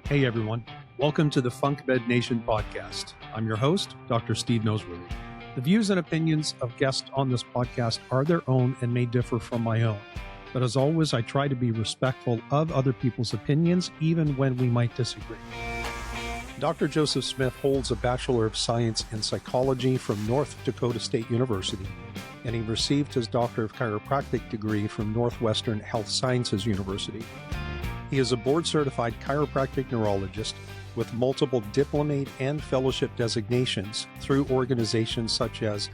Hey everyone, welcome to the Func Med Nation podcast. I'm your host, Dr. Steve Noseworthy. The views and opinions of guests on this podcast are their own and may differ from my own. But as always, I try to be respectful of other people's opinions, even when we might disagree. Dr. Joseph Smith holds a Bachelor of Science in Psychology from North Dakota State University, and he received his Doctor of Chiropractic degree from Northwestern Health Sciences University. He is a board-certified chiropractic neurologist with multiple diplomate and fellowship designations through organizations such as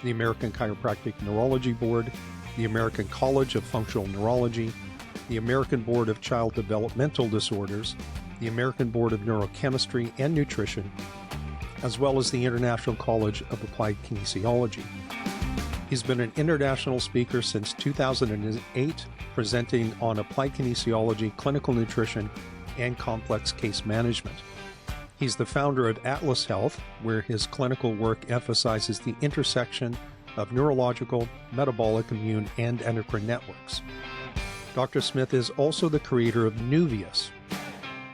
the American Chiropractic Neurology Board, the American College of Functional Neurology, the American Board of Child Developmental Disorders, the American Board of Neurochemistry and Nutrition, as well as the International College of Applied Kinesiology. He's been an international speaker since 2008, presenting on applied kinesiology, clinical nutrition, and complex case management. He's the founder of Atlas Health, where his clinical work emphasizes the intersection of neurological, metabolic, immune, and endocrine networks. Dr. Smith is also the creator of Nuvius,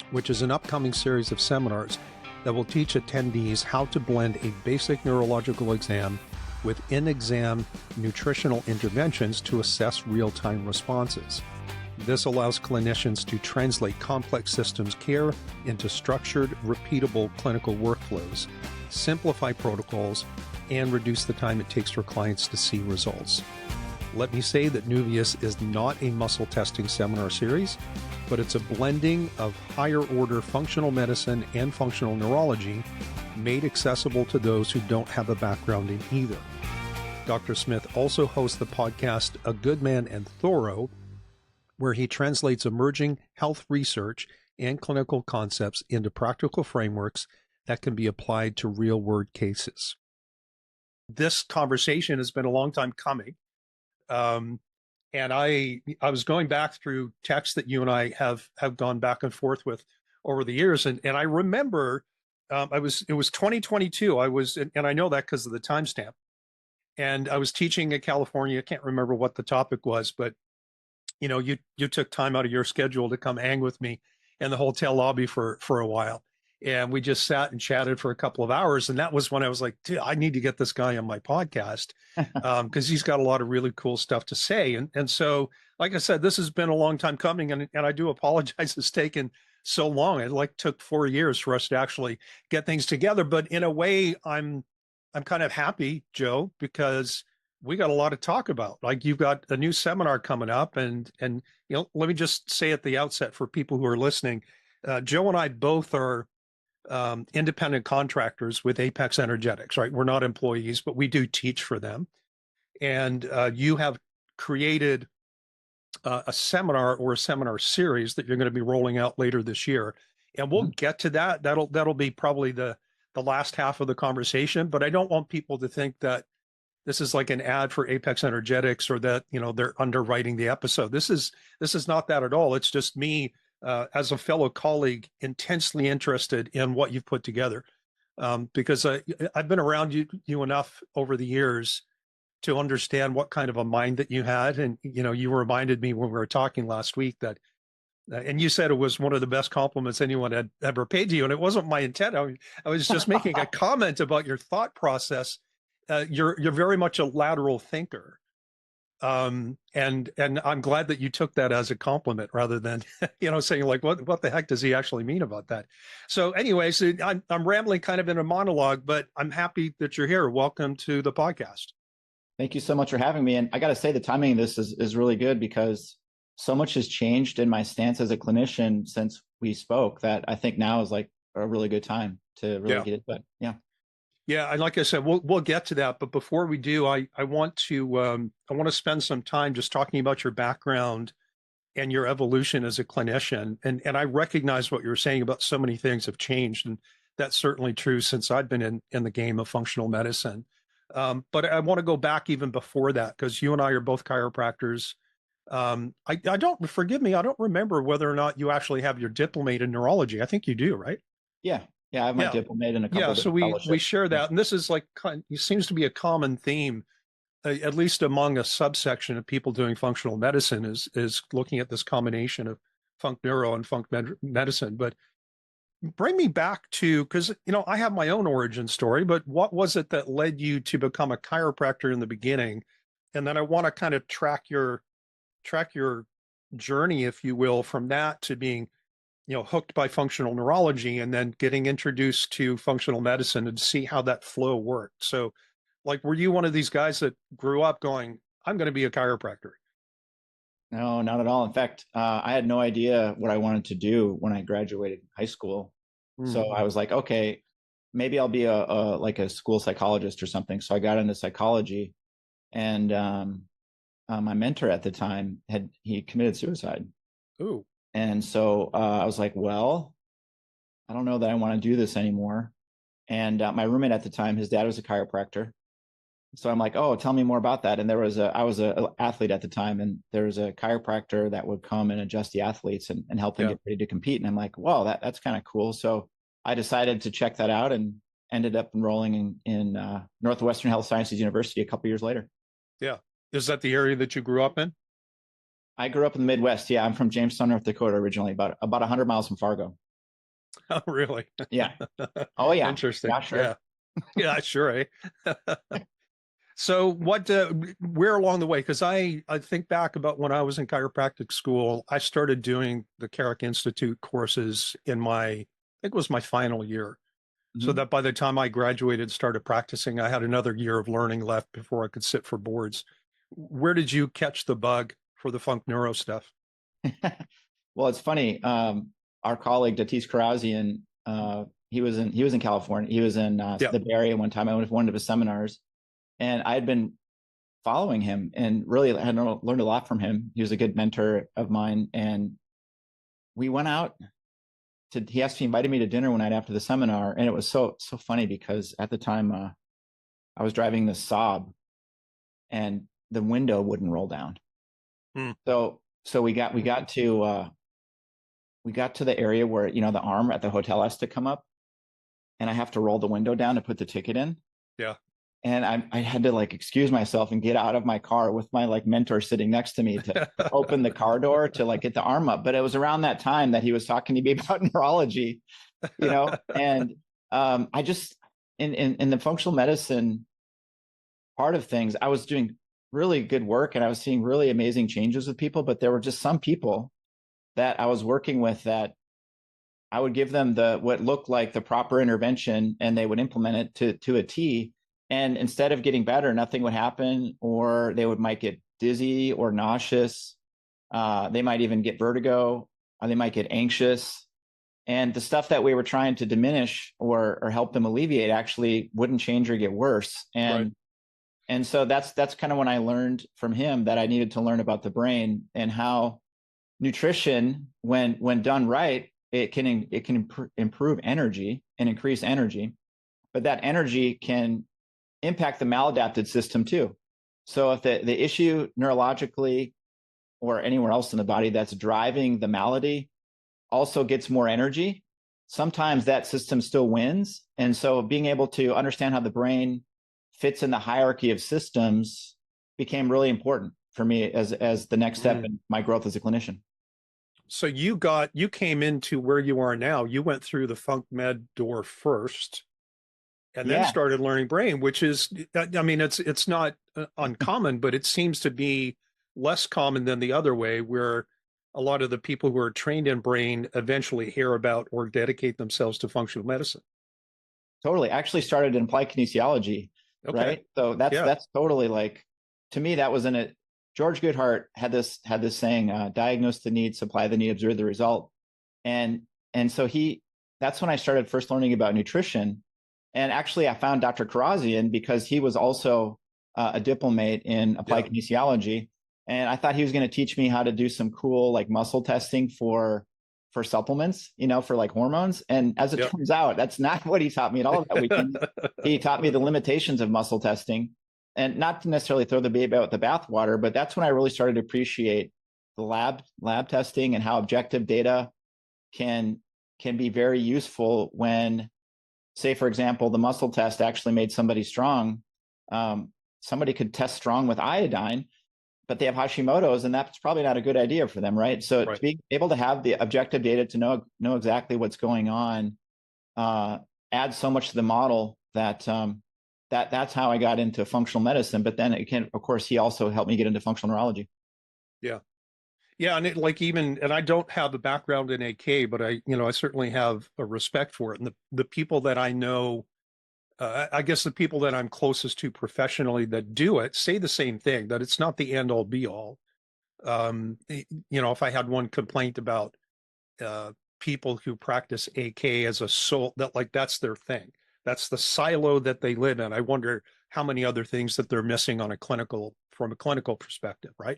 which is an upcoming series of seminars that will teach attendees how to blend a basic neurological exam with in-exam nutritional interventions to assess real-time responses. This allows clinicians to translate complex systems care into structured, repeatable clinical workflows, simplify protocols, and reduce the time it takes for clients to see results. Let me say that Nuvius is not a muscle testing seminar series, but it's a blending of higher-order functional medicine and functional neurology made accessible to those who don't have a background in either. Dr. Smith also hosts the podcast A Good Man and Thorough, where he translates emerging health research and clinical concepts into practical frameworks that can be applied to real-world cases. This conversation has been a long time coming, and I was going back through texts that you and I have gone back and forth with over the years, and I remember it was 2022. And I know that because of the timestamp. And I was teaching in California. I can't remember what the topic was, but you took time out of your schedule to come hang with me in the hotel lobby for a while. And we just sat and chatted for a couple of hours. And that was when I was like, dude, I need to get this guy on my podcast because he's got a lot of really cool stuff to say. And so, like I said, this has been a long time coming. And I do apologize it's taken so long. It took 4 years for us to actually get things together. But in a way, I'm kind of happy, Joe, because we got a lot to talk about. Like, you've got a new seminar coming up, and let me just say at the outset for people who are listening, Joe and I both are independent contractors with Apex Energetics, right? We're not employees, but we do teach for them. And you have created a seminar or a seminar series that you're going to be rolling out later this year, and we'll get to that. That'll be probably the last half of the conversation, but I don't want people to think that this is like an ad for Apex Energetics or that, they're underwriting the episode. This is not that at all. It's just me, as a fellow colleague, intensely interested in what you've put together. Because I've been around you enough over the years to understand what kind of a mind that you had. And, you reminded me when we were talking last week that and you said it was one of the best compliments anyone had ever paid to you. And it wasn't my intent. I was just making a comment about your thought process. You're very much a lateral thinker. And I'm glad that you took that as a compliment rather than, saying like, what the heck does he actually mean about that? So anyways, I'm rambling kind of in a monologue, but I'm happy that you're here. Welcome to the podcast. Thank you so much for having me. And I got to say the timing of this is really good because so much has changed in my stance as a clinician since we spoke that I think now is like a really good time to really get into it. Yeah. Yeah. And like I said, we'll get to that. But before we do, I want to spend some time just talking about your background and your evolution as a clinician. And I recognize what you're saying about so many things have changed. And that's certainly true since I've been in the game of functional medicine. But I want to go back even before that, because you and I are both chiropractors. I don't remember whether or not you actually have your diplomate in neurology. I think you do, right? Yeah. I have my diplomate in a couple of so we share that. And this is it seems to be a common theme, at least among a subsection of people doing functional medicine is looking at this combination of Func Neuro and Func Medicine. But bring me back to, because, I have my own origin story, but what was it that led you to become a chiropractor in the beginning? And then I want to kind of track your journey, if you will, from that to being, hooked by functional neurology and then getting introduced to functional medicine and see how that flow worked. So, like, were you one of these guys that grew up going, I'm going to be a chiropractor? No, not at all. In fact, I had no idea what I wanted to do when I graduated high school. So I was like, okay, maybe I'll be a like a school psychologist or something. So I got into psychology, and my mentor at the time he committed suicide. Ooh. And so I was like, well, I don't know that I want to do this anymore. And my roommate at the time, his dad was a chiropractor. So I'm like, oh, tell me more about that. And I was an athlete at the time, and there was a chiropractor that would come and adjust the athletes and help them get ready to compete. And I'm like, wow, that's kind of cool. So I decided to check that out and ended up enrolling in Northwestern Health Sciences University a couple years later. Yeah. Is that the area that you grew up in? I grew up in the Midwest. Yeah, I'm from Jamestown, North Dakota originally, about 100 miles from Fargo. Oh, really? Yeah. Oh, yeah. Interesting. Yeah, sure. Yeah. Yeah, sure. Eh? So where along the way, because I think back about when I was in chiropractic school, I started doing the Carrick Institute courses I think it was my final year. So that by the time I graduated, started practicing, I had another year of learning left before I could sit for boards. Where did you catch the bug for the Func neuro stuff? Well, it's funny. Our colleague Datis Karazian, he was in California. He was in the Bay Area one time. I went to one of his seminars, and I had been following him and really had learned a lot from him. He was a good mentor of mine, and we went out to. He actually invited me to dinner one night after the seminar, and it was so funny because at the time I was driving the Saab, and the window wouldn't roll down. So we got to the area where the arm at the hotel has to come up, and I have to roll the window down to put the ticket in. Yeah. And I had to excuse myself and get out of my car with my mentor sitting next to me to open the car door to get the arm up. But it was around that time that he was talking to me about neurology, and I just in the functional medicine part of things, I was doing really good work and I was seeing really amazing changes with people, but there were just some people that I was working with that I would give them what looked like the proper intervention, and they would implement it to a T. And instead of getting better, nothing would happen, or they might get dizzy or nauseous. They might even get vertigo, or they might get anxious. And the stuff that we were trying to diminish or help them alleviate actually wouldn't change or get worse. And so that's kind of when I learned from him that I needed to learn about the brain and how nutrition, when done right, it can improve energy and increase energy, but that energy can impact the maladapted system too. So if the issue neurologically or anywhere else in the body that's driving the malady also gets more energy, sometimes that system still wins. And so being able to understand how the brain fits in the hierarchy of systems became really important for me as the next step in my growth as a clinician. So you came into where you are now. You went through the Func Med door first, and then started learning brain, which is, I mean, it's not uncommon, but it seems to be less common than the other way, where a lot of the people who are trained in brain eventually hear about or dedicate themselves to functional medicine. Totally. Actually started in applied kinesiology, right? So that's totally to me, that was in it. George Goodhart had this saying, diagnose the need, supply the need, observe the result. And so that's when I started first learning about nutrition. And actually I found Dr. Karazian because he was also a diplomate in applied kinesiology. And I thought he was going to teach me how to do some cool muscle testing for supplements, for hormones. And as it turns out, that's not what he taught me at all that weekend. He taught me the limitations of muscle testing, and not to necessarily throw the baby out with the bathwater, but that's when I really started to appreciate the lab testing and how objective data can be very useful when, say, for example, the muscle test actually made somebody strong. Somebody could test strong with iodine, but they have Hashimoto's, and that's probably not a good idea for them, right? So Right. to be able to have the objective data to know exactly what's going on adds so much to the model that that's how I got into functional medicine. But then again, of course, he also helped me get into functional neurology. Yeah. Yeah. And and I don't have a background in AK, but I certainly have a respect for it. And the people that I know, I guess the people that I'm closest to professionally that do it say the same thing, that it's not the end all be all. If I had one complaint about people who practice AK as a soul, that's their thing. That's the silo that they live in. I wonder how many other things that they're missing from a clinical perspective, right?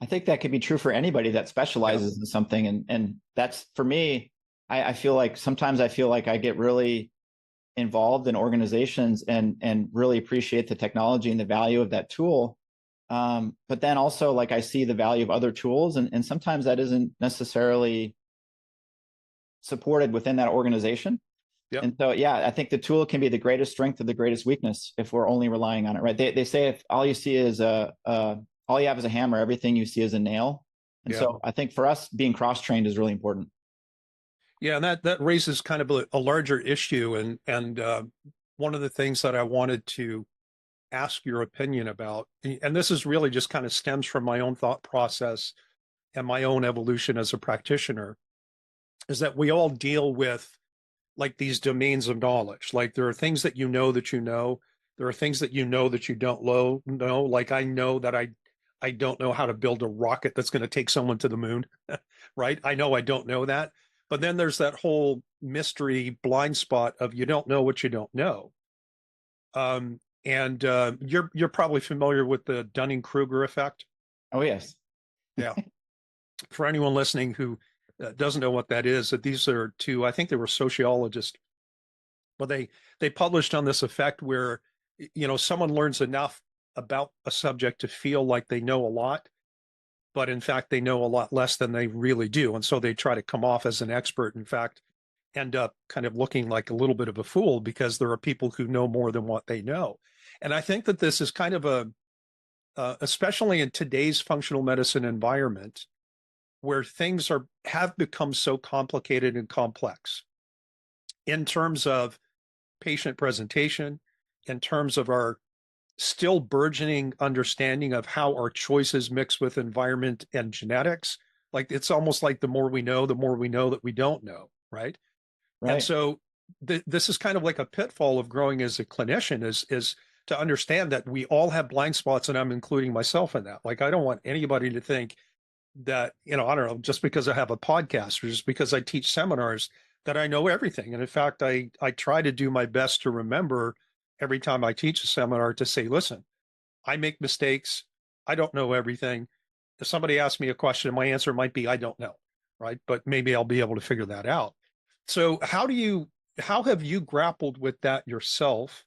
I think that could be true for anybody that specializes in something. And that's for me, I feel like sometimes I feel like I get really involved in organizations and really appreciate the technology and the value of that tool. But then also like I see the value of other tools and sometimes that isn't necessarily supported within that organization. Yep. And so, yeah, I think the tool can be the greatest strength or the greatest weakness if we're only relying on it, right? They say if all you see is all you have is a hammer, everything you see is a nail. And so I think for us, being cross-trained is really important. Yeah, and that raises kind of a larger issue, and one of the things that I wanted to ask your opinion about, and this is really just kind of stems from my own thought process and my own evolution as a practitioner, is that we all deal with like these domains of knowledge. Like there are things that you know that you know. There are things that you know that you don't know. Like I know that I don't know how to build a rocket that's going to take someone to the moon, right? I know I don't know that. But then there's that whole mystery blind spot of you don't know what you don't know. And you're probably familiar with the Dunning-Kruger effect. Oh, yes. Yeah. For anyone listening who doesn't know what that is, that these are two, I think they were sociologists, but they published on this effect where, someone learns enough about a subject to feel like they know a lot, but in fact, they know a lot less than they really do. And so they try to come off as an expert, in fact, end up kind of looking like a little bit of a fool because there are people who know more than what they know. And I think that this is kind of especially in today's functional medicine environment, where things have become so complicated and complex in terms of patient presentation, in terms of our still burgeoning understanding of how our choices mix with environment and genetics. Like it's almost like the more we know that we don't know, right? And Right. so this is kind of like a pitfall of growing as a clinician is to understand that we all have blind spots, and I'm including myself in that. Like I don't want anybody to think that, I don't know, just because I have a podcast or just because I teach seminars that I know everything. And in fact, I try to do my best to remember every time I teach a seminar to say, listen, I make mistakes. I don't know everything. If somebody asks me a question, my answer might be, I don't know. Right. But maybe I'll be able to figure that out. So how have you grappled with that yourself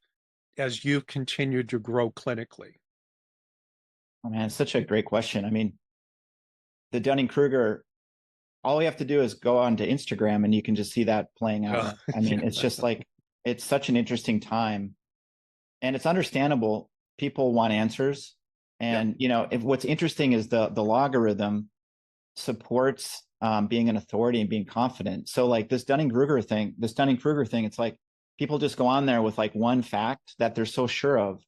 as you've continued to grow clinically? Oh, man, it's such a great question. I mean, the Dunning-Kruger, all we have to do is go onto Instagram and you can just see that playing out. I mean, it's just like, it's such an interesting time and it's understandable. People want answers. And, if what's interesting is the logarithm supports being an authority and being confident. So like this Dunning-Kruger thing, it's like people just go on there with like one fact that they're so sure of.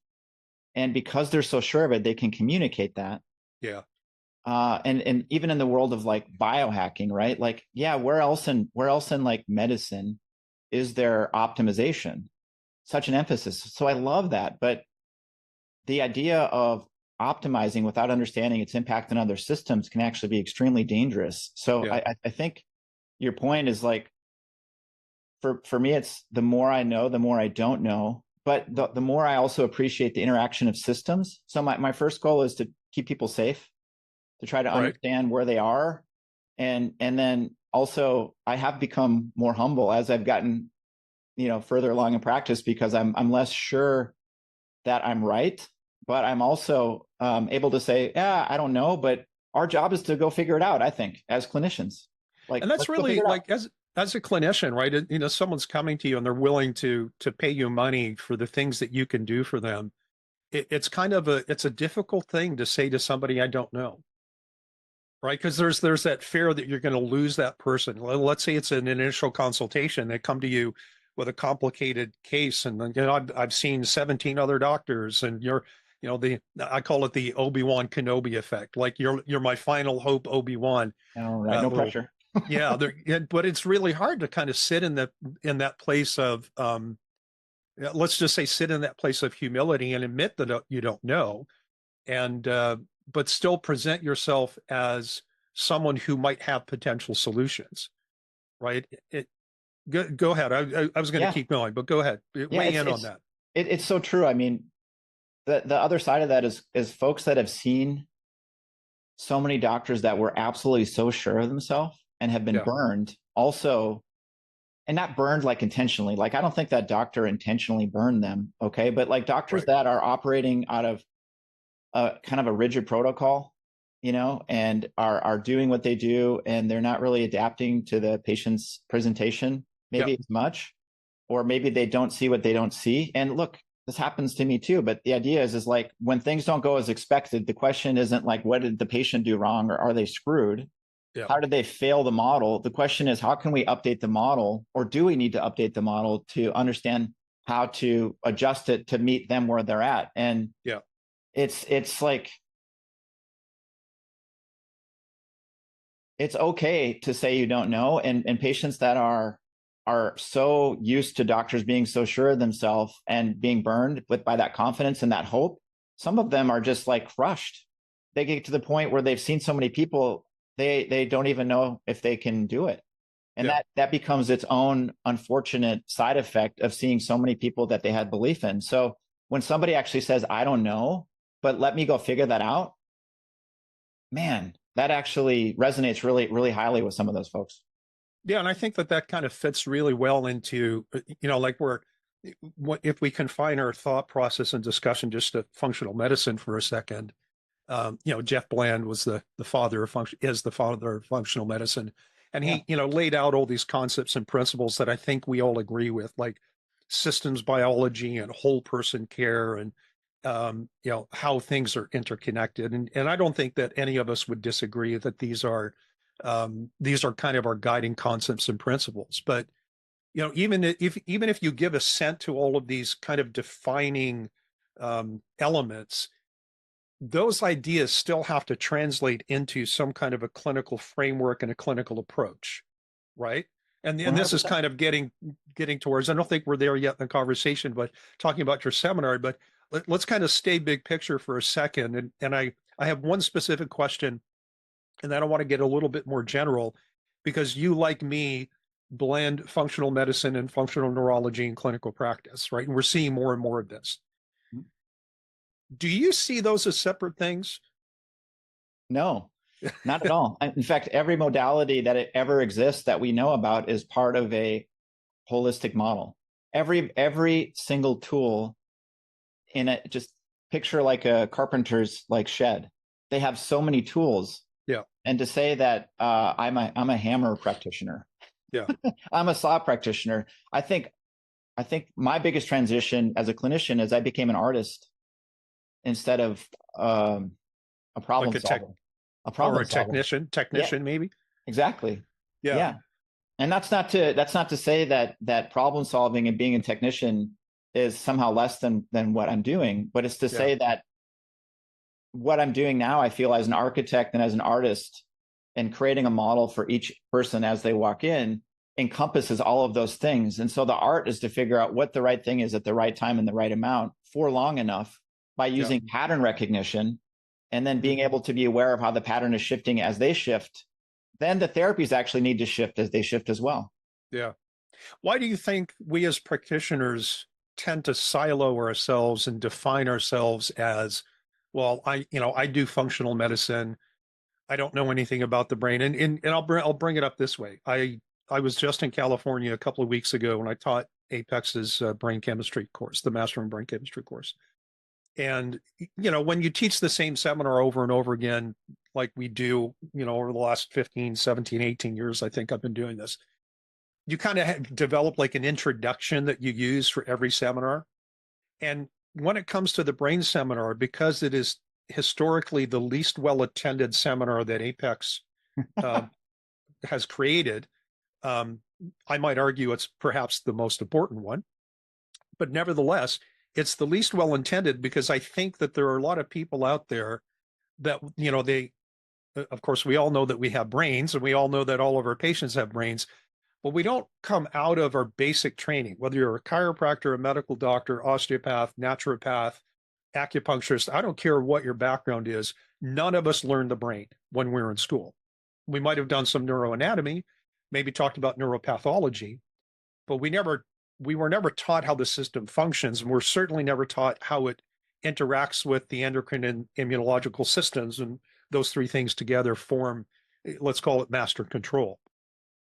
And because they're so sure of it, they can communicate that. Yeah. And even in the world of like biohacking, right? Like, yeah, where else in like medicine is there optimization? Such an emphasis. So I love that. But the idea of optimizing without understanding its impact on other systems can actually be extremely dangerous. So I think your point is like, for me, it's the more I know, the more I don't know. But the more I also appreciate the interaction of systems. So my first goal is to keep people safe, to try to understand where they are. And then also I have become more humble as I've gotten, further along in practice because I'm less sure that I'm right, but I'm also able to say, yeah, I don't know, but our job is to go figure it out, I think, as clinicians. Like, and that's really like as a clinician, right? Someone's coming to you and they're willing to pay you money for the things that you can do for them. it's kind of it's a difficult thing to say to somebody I don't know, right? Because there's that fear that you're going to lose that person. Let's say it's an initial consultation. They come to you with a complicated case, and then, I've seen 17 other doctors, and I call it the Obi-Wan Kenobi effect. Like you're my final hope, Obi-Wan. All right, no pressure. Yeah, but it's really hard to kind of sit in that place of let's just say sit in that place of humility and admit that you don't know, and but still present yourself as someone who might have potential solutions, right? Go ahead. I was going to keep going, but go ahead. Weigh in on that. It's so true. I mean, the other side of that is folks that have seen so many doctors that were absolutely so sure of themselves and have been burned also, and not burned like intentionally. Like, I don't think that doctor intentionally burned them. Okay. But like doctors that are operating out of kind of a rigid protocol, and are doing what they do, and they're not really adapting to the patient's presentation, maybe as much, or maybe they don't see what they don't see. And look, this happens to me too. But the idea is like, when things don't go as expected, the question isn't like, what did the patient do wrong, or are they screwed? Yeah. How did they fail the model? The question is, how can we update the model, or do we need to update the model to understand how to adjust it to meet them where they're at? And it's like, it's okay to say you don't know. And patients that are so used to doctors being so sure of themselves and being burned by that confidence and that hope, some of them are just like crushed. They get to the point where they've seen so many people, they don't even know if they can do it. And that becomes its own unfortunate side effect of seeing so many people that they had belief in. So when somebody actually says, I don't know, but let me go figure that out, man, that actually resonates really, really highly with some of those folks. Yeah. And I think that kind of fits really well into, like if we confine our thought process and discussion just to functional medicine for a second, Jeff Bland was the father of functional medicine. And he, laid out all these concepts and principles that I think we all agree with, like systems biology and whole person care, and how things are interconnected. And I don't think that any of us would disagree that these are kind of our guiding concepts and principles. But even if you give assent to all of these kind of defining elements, those ideas still have to translate into some kind of a clinical framework and a clinical approach, right? And this is kind of getting towards, I don't think we're there yet in the conversation, but talking about your seminar, but let's kind of stay big picture for a second. And I have one specific question, and then I want to get a little bit more general, because you, like me, blend functional medicine and functional neurology in clinical practice, right? And we're seeing more and more of this. Do you see those as separate things? No, not at all. In fact, every modality that it ever exists that we know about is part of a holistic model. Every single tool in it, just picture like a carpenter's like shed. They have so many tools. Yeah. And to say that I'm a hammer practitioner. Yeah. I'm a saw practitioner. I think my biggest transition as a clinician is I became an artist instead of a problem solver. Or a technician, maybe. Exactly. Yeah. And that's not to say that problem solving and being a technician is somehow less than what I'm doing, but it's to say that what I'm doing now, I feel as an architect and as an artist, and creating a model for each person as they walk in encompasses all of those things. And so the art is to figure out what the right thing is at the right time and the right amount for long enough by using pattern recognition, and then being able to be aware of how the pattern is shifting as they shift. Then the therapies actually need to shift as they shift as well. Yeah. Why do you think we as practitioners tend to silo ourselves and define ourselves as, well, I do functional medicine. I don't know anything about the brain. And I'll bring it up this way. I was just in California a couple of weeks ago when I taught Apex's brain chemistry course, the Mastering Brain Chemistry course. And, when you teach the same seminar over and over again, like we do, over the last 15, 17, 18 years, I think I've been doing this, you kind of develop like an introduction that you use for every seminar. And when it comes to the brain seminar, because it is historically the least well-attended seminar that Apex has created, I might argue it's perhaps the most important one. But nevertheless, it's the least well-intended because I think that there are a lot of people out there that, of course, we all know that we have brains, and we all know that all of our patients have brains, but we don't come out of our basic training, whether you're a chiropractor, a medical doctor, osteopath, naturopath, acupuncturist, I don't care what your background is. None of us learned the brain when we were in school. We might have done some neuroanatomy, maybe talked about neuropathology, but we were never taught how the system functions, and we're certainly never taught how it interacts with the endocrine and immunological systems, and those three things together form, let's call it master control.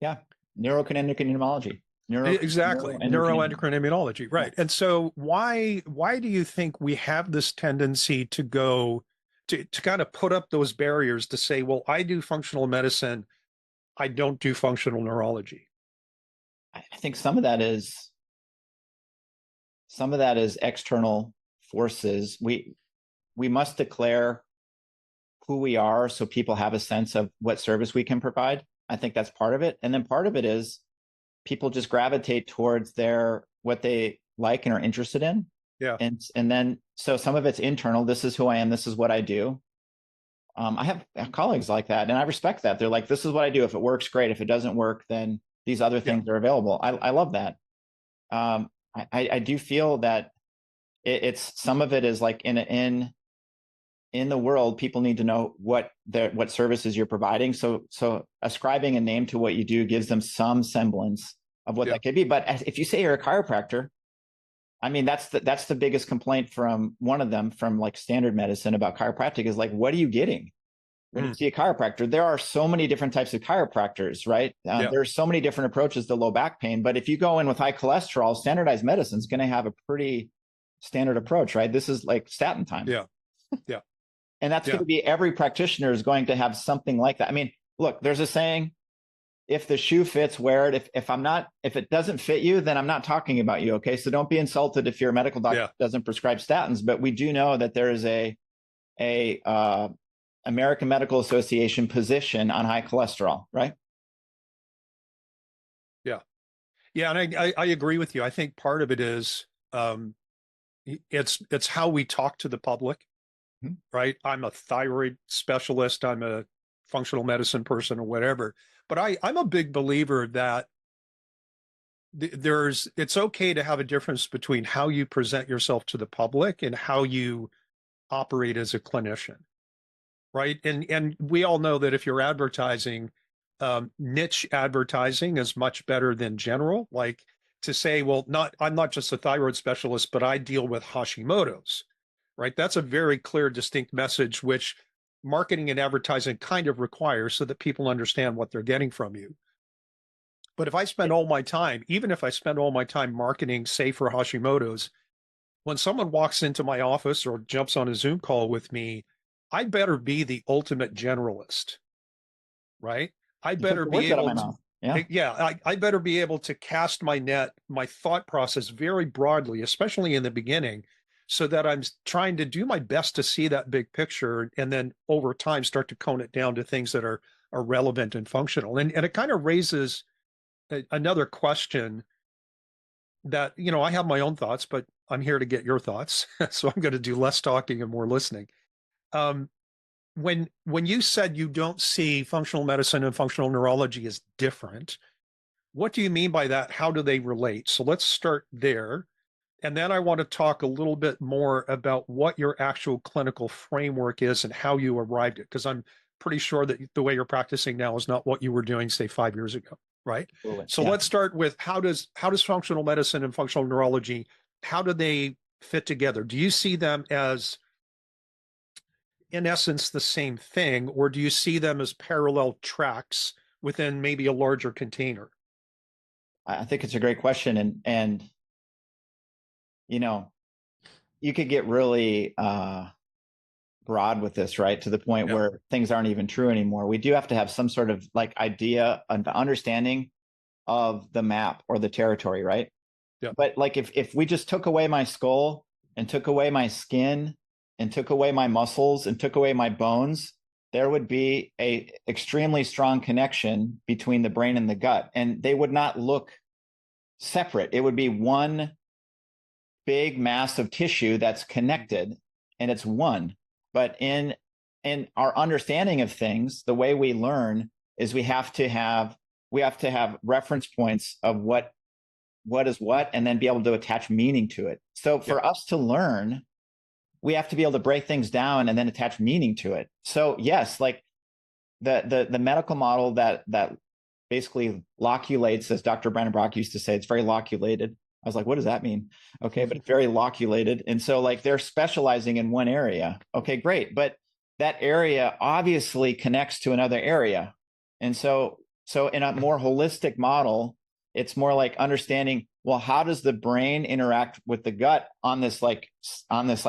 Yeah, neuroendocrine-immune. Exactly, neuroendocrine immunology, right? And so why do you think we have this tendency to go to kind of put up those barriers to say, well, I do functional medicine, I don't do functional neurology? I think some of that is external forces. We must declare who we are so people have a sense of what service we can provide. I think that's part of it. And then part of it is people just gravitate towards what they like and are interested in. Yeah. And then, so some of it's internal. This is who I am. This is what I do. I have colleagues like that, and I respect that. They're like, this is what I do. If it works, great. If it doesn't work, then these other things are available. I love that. I do feel that it's some of it is like in the world, people need to know what services you're providing. So ascribing a name to what you do gives them some semblance of what that could be. But if you say you're a chiropractor, I mean, that's the biggest complaint from one of them from like standard medicine about chiropractic is like, what are you getting when you see a chiropractor? There are so many different types of chiropractors, right? There are so many different approaches to low back pain. But if you go in with high cholesterol, standardized medicine is going to have a pretty standard approach, right? This is like statin time. Yeah. And that's going to be, every practitioner is going to have something like that. I mean, look, there's a saying, if the shoe fits, wear it. If it doesn't fit you, then I'm not talking about you. Okay. So don't be insulted if your medical doctor doesn't prescribe statins, but we do know that there is a American Medical Association position on high cholesterol, right? Yeah. And I agree with you. I think part of it is, it's how we talk to the public. Right? I'm a thyroid specialist. I'm a functional medicine person or whatever. But I'm a big believer that it's okay to have a difference between how you present yourself to the public and how you operate as a clinician. Right? And we all know that if you're advertising, niche advertising is much better than general. Like to say, well, I'm not just a thyroid specialist, but I deal with Hashimoto's. Right? That's a very clear, distinct message, which marketing and advertising kind of requires so that people understand what they're getting from you. But if I spend all my time, even if I spend all my time marketing, say for Hashimoto's, when someone walks into my office or jumps on a Zoom call with me, I better be the ultimate generalist, right? I better be able to, I better be able to cast my net, my thought process very broadly, especially in the beginning, so that I'm trying to do my best to see that big picture and then over time start to cone it down to things that are relevant and functional. And it kind of raises another question that, I have my own thoughts, but I'm here to get your thoughts. So I'm going to do less talking and more listening. When you said you don't see functional medicine and functional neurology as different, what do you mean by that? How do they relate? So let's start there. And then I want to talk a little bit more about what your actual clinical framework is and how you arrived at it, because I'm pretty sure that the way you're practicing now is not what you were doing, say, 5 years ago, right? So let's start with how does functional medicine and functional neurology, how do they fit together? Do you see them as, in essence, the same thing, or do you see them as parallel tracks within maybe a larger container? I think it's a great question. And you could get really broad with this, right? To the point where things aren't even true anymore. We do have to have some sort of like idea, an understanding of the map or the territory, right? Yeah. But like if we just took away my skull and took away my skin and took away my muscles and took away my bones, there would be a extremely strong connection between the brain and the gut, and they would not look separate. It would be one big mass of tissue that's connected, and it's one. But in our understanding of things, the way we learn is we have to have reference points of what is what, and then be able to attach meaning to it. So for us to learn, we have to be able to break things down and then attach meaning to it. So yes, like the medical model that basically loculates, as Dr. Brandon Brock used to say, it's very loculated. I was like, what does that mean? Okay, but it's very loculated. And so like they're specializing in one area. Okay, great. But that area obviously connects to another area. And so in a more holistic model, it's more like understanding, well, how does the brain interact with the gut on this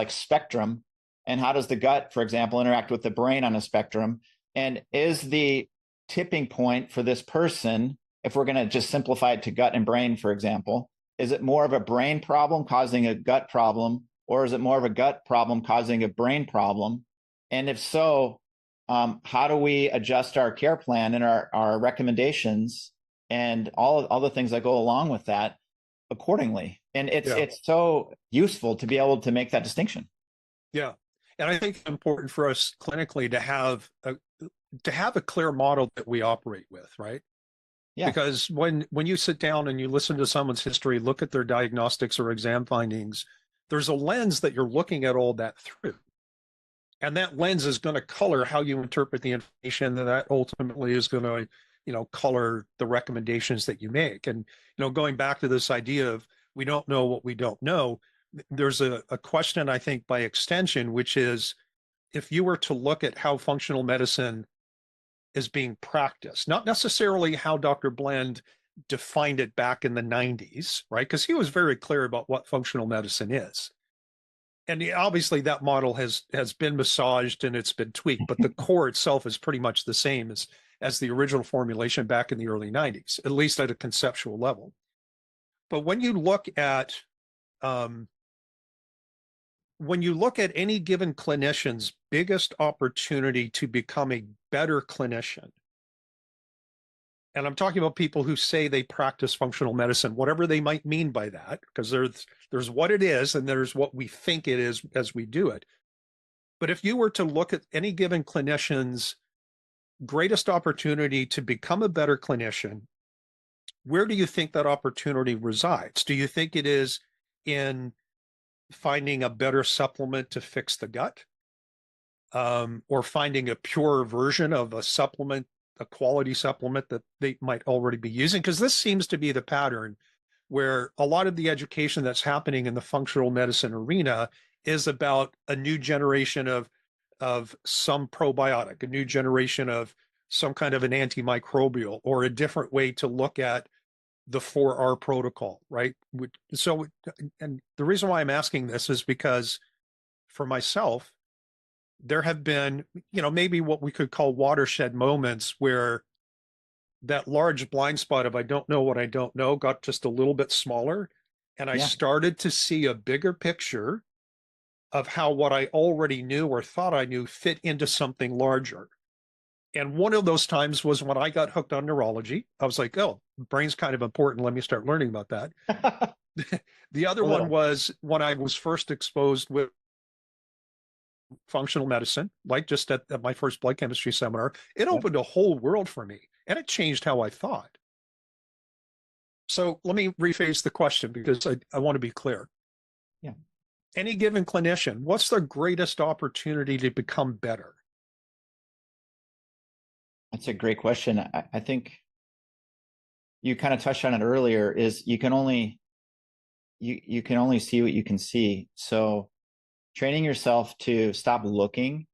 spectrum? And how does the gut, for example, interact with the brain on a spectrum? And is the tipping point for this person, if we're going to just simplify it to gut and brain, for example, is it more of a brain problem causing a gut problem, or is it more of a gut problem causing a brain problem? And if so, how do we adjust our care plan and our recommendations and all the things that go along with that accordingly? And it's so useful to be able to make that distinction. Yeah. And I think it's important for us clinically to have a clear model that we operate with, right? Yeah. Because when you sit down and you listen to someone's history, look at their diagnostics or exam findings, there's a lens that you're looking at all that through. And that lens is going to color how you interpret the information, and that ultimately is going to, color the recommendations that you make. And, going back to this idea of we don't know what we don't know, there's a question, I think, by extension, which is, if you were to look at how functional medicine is being practiced, not necessarily how Dr. Bland defined it back in the 90s, right? Because he was very clear about what functional medicine is. And obviously that model has been massaged and it's been tweaked, but the core itself is pretty much the same as the original formulation back in the early 90s, at least at a conceptual level. But when you look at any given clinician's biggest opportunity to become a better clinician, and I'm talking about people who say they practice functional medicine, whatever they might mean by that, because there's what it is and there's what we think it is as we do it. But if you were to look at any given clinician's greatest opportunity to become a better clinician, where do you think that opportunity resides? Do you think it is in finding a better supplement to fix the gut, or finding a pure version of a supplement, a quality supplement that they might already be using? Because this seems to be the pattern where a lot of the education that's happening in the functional medicine arena is about a new generation of some probiotic, a new generation of some kind of an antimicrobial, or a different way to look at the 4R protocol, right? So, and the reason why I'm asking this is because for myself, there have been, maybe what we could call watershed moments where that large blind spot of I don't know what I don't know got just a little bit smaller. And I started to see a bigger picture of how what I already knew or thought I knew fit into something larger. And one of those times was when I got hooked on neurology. I was like, oh, brain's kind of important. Let me start learning about that. The other one was when I was first exposed with functional medicine, like just at my first blood chemistry seminar. It opened a whole world for me, and it changed how I thought. So let me rephrase the question, because I want to be clear. Yeah. Any given clinician, what's their greatest opportunity to become better? That's a great question. I think you kind of touched on it earlier, is you can only see what you can see. So training yourself to stop looking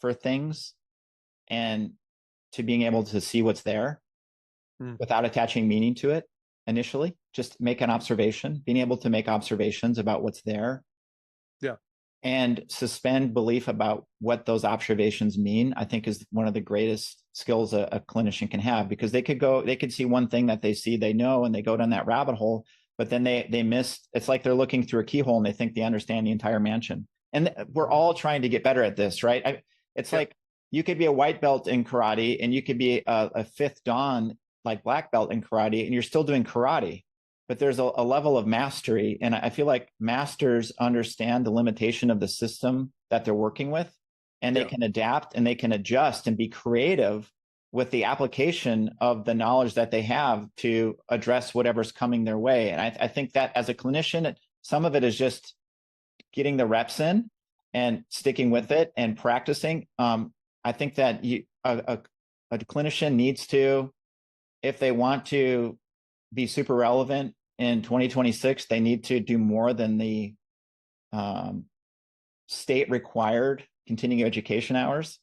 for things and to being able to see what's there without attaching meaning to it initially. Just make an observation, being able to make observations about what's there. Yeah. And suspend belief about what those observations mean, I think, is one of the greatest skills a clinician can have, because they could see one thing that they know, and they go down that rabbit hole, but then they miss. It's like they're looking through a keyhole and they think they understand the entire mansion. And we're all trying to get better at this, right? It's like you could be a white belt in karate and you could be a fifth dan, like black belt in karate, and you're still doing karate. But there's a level of mastery. And I feel like masters understand the limitation of the system that they're working with, and they can adapt and they can adjust and be creative with the application of the knowledge that they have to address whatever's coming their way. And I think that as a clinician, some of it is just getting the reps in and sticking with it and practicing. I think that a clinician needs to, if they want to be super relevant in 2026, they need to do more than the state required continuing education hours.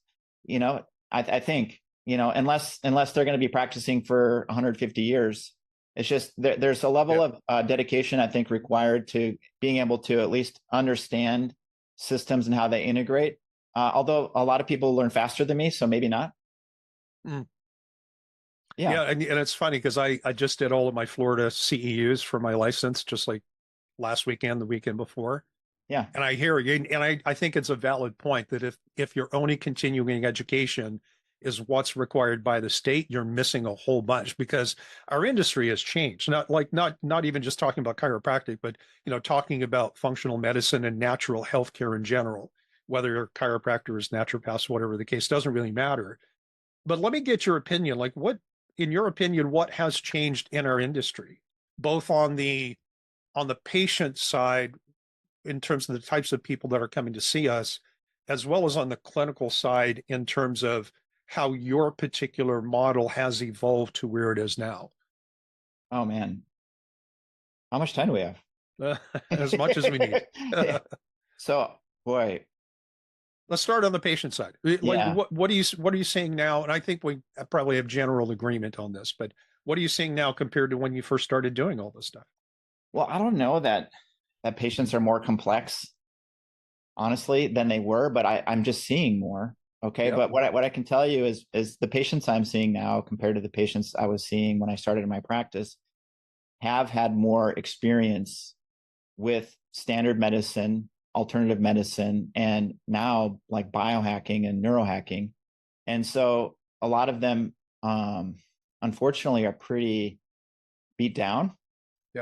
I think, unless they're going to be practicing for 150 years, it's just there's a level of dedication, I think, required to being able to at least understand systems and how they integrate. Although a lot of people learn faster than me, so maybe not. Mm. Yeah, and it's funny because I just did all of my Florida CEUs for my license, just like last weekend, the weekend before. Yeah. And I hear you, and I think it's a valid point that if your only continuing education is what's required by the state, you're missing a whole bunch, because our industry has changed. Not even just talking about chiropractic, but talking about functional medicine and natural healthcare in general, whether you're chiropractors, naturopaths, whatever the case, doesn't really matter. But let me get your opinion. Like, what, in your opinion, what has changed in our industry, both on the patient side, in terms of the types of people that are coming to see us, as well as on the clinical side in terms of how your particular model has evolved to where it is now? Oh man, how much time do we have? As much as we need. So, boy, let's start on the patient side. Like, what are you seeing now? And I think we probably have general agreement on this, but what are you seeing now compared to when you first started doing all this stuff? Well, I don't know that patients are more complex, honestly, than they were, but I'm just seeing more. Okay. But what I can tell you is the patients I'm seeing now compared to the patients I was seeing when I started in my practice have had more experience with standard medicine, alternative medicine, and now like biohacking and neurohacking. And so a lot of them, unfortunately, are pretty beat down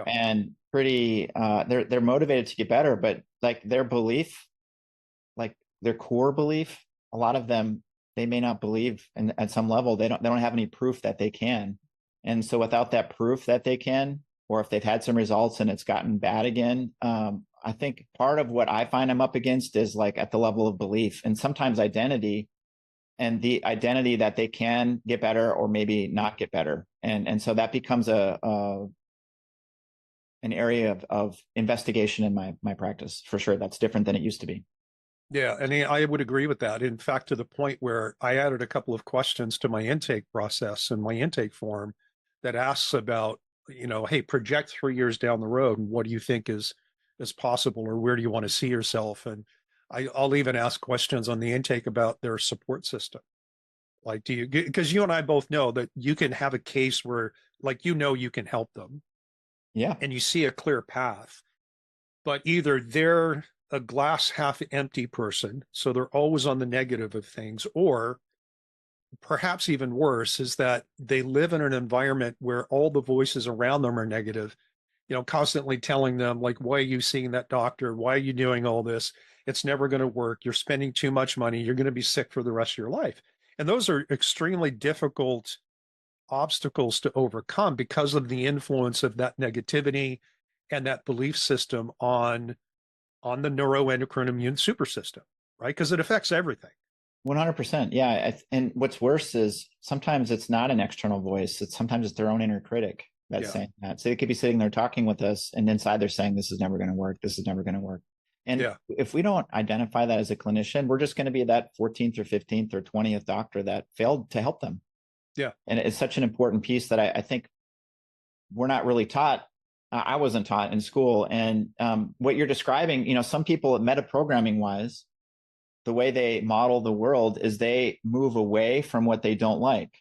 and pretty, they're motivated to get better, but like their belief, like their core belief, a lot of them, they may not believe, and at some level, they don't have any proof that they can. And so without that proof that they can, or if they've had some results and it's gotten bad again, I think part of what I find I'm up against is like at the level of belief and sometimes identity, and the identity that they can get better or maybe not get better. And so that becomes an area of investigation in my practice, for sure. That's different than it used to be. Yeah, and I would agree with that. In fact, to the point where I added a couple of questions to my intake process and my intake form that asks about, hey, project 3 years down the road, and what do you think is possible, or where do you want to see yourself? And I'll even ask questions on the intake about their support system. Like, because you and I both know that you can have a case where, like, you can help them. Yeah. And you see a clear path, but either they're a glass half empty person, so they're always on the negative of things, or perhaps even worse is that they live in an environment where all the voices around them are negative, constantly telling them, like, why are you seeing that doctor? Why are you doing all this? It's never going to work. You're spending too much money. You're going to be sick for the rest of your life. And those are extremely difficult obstacles to overcome because of the influence of that negativity and that belief system on the neuroendocrine-immune super system, right? Because it affects everything. 100%. Yeah. And what's worse is sometimes it's not an external voice. Sometimes it's their own inner critic that's saying that. So they could be sitting there talking with us, and inside they're saying, this is never going to work. This is never going to work. And if we don't identify that as a clinician, we're just going to be that 14th or 15th or 20th doctor that failed to help them. Yeah. And it's such an important piece that I think we're not really taught. I wasn't taught in school. And what you're describing, some people metaprogramming wise, the way they model the world is they move away from what they don't like.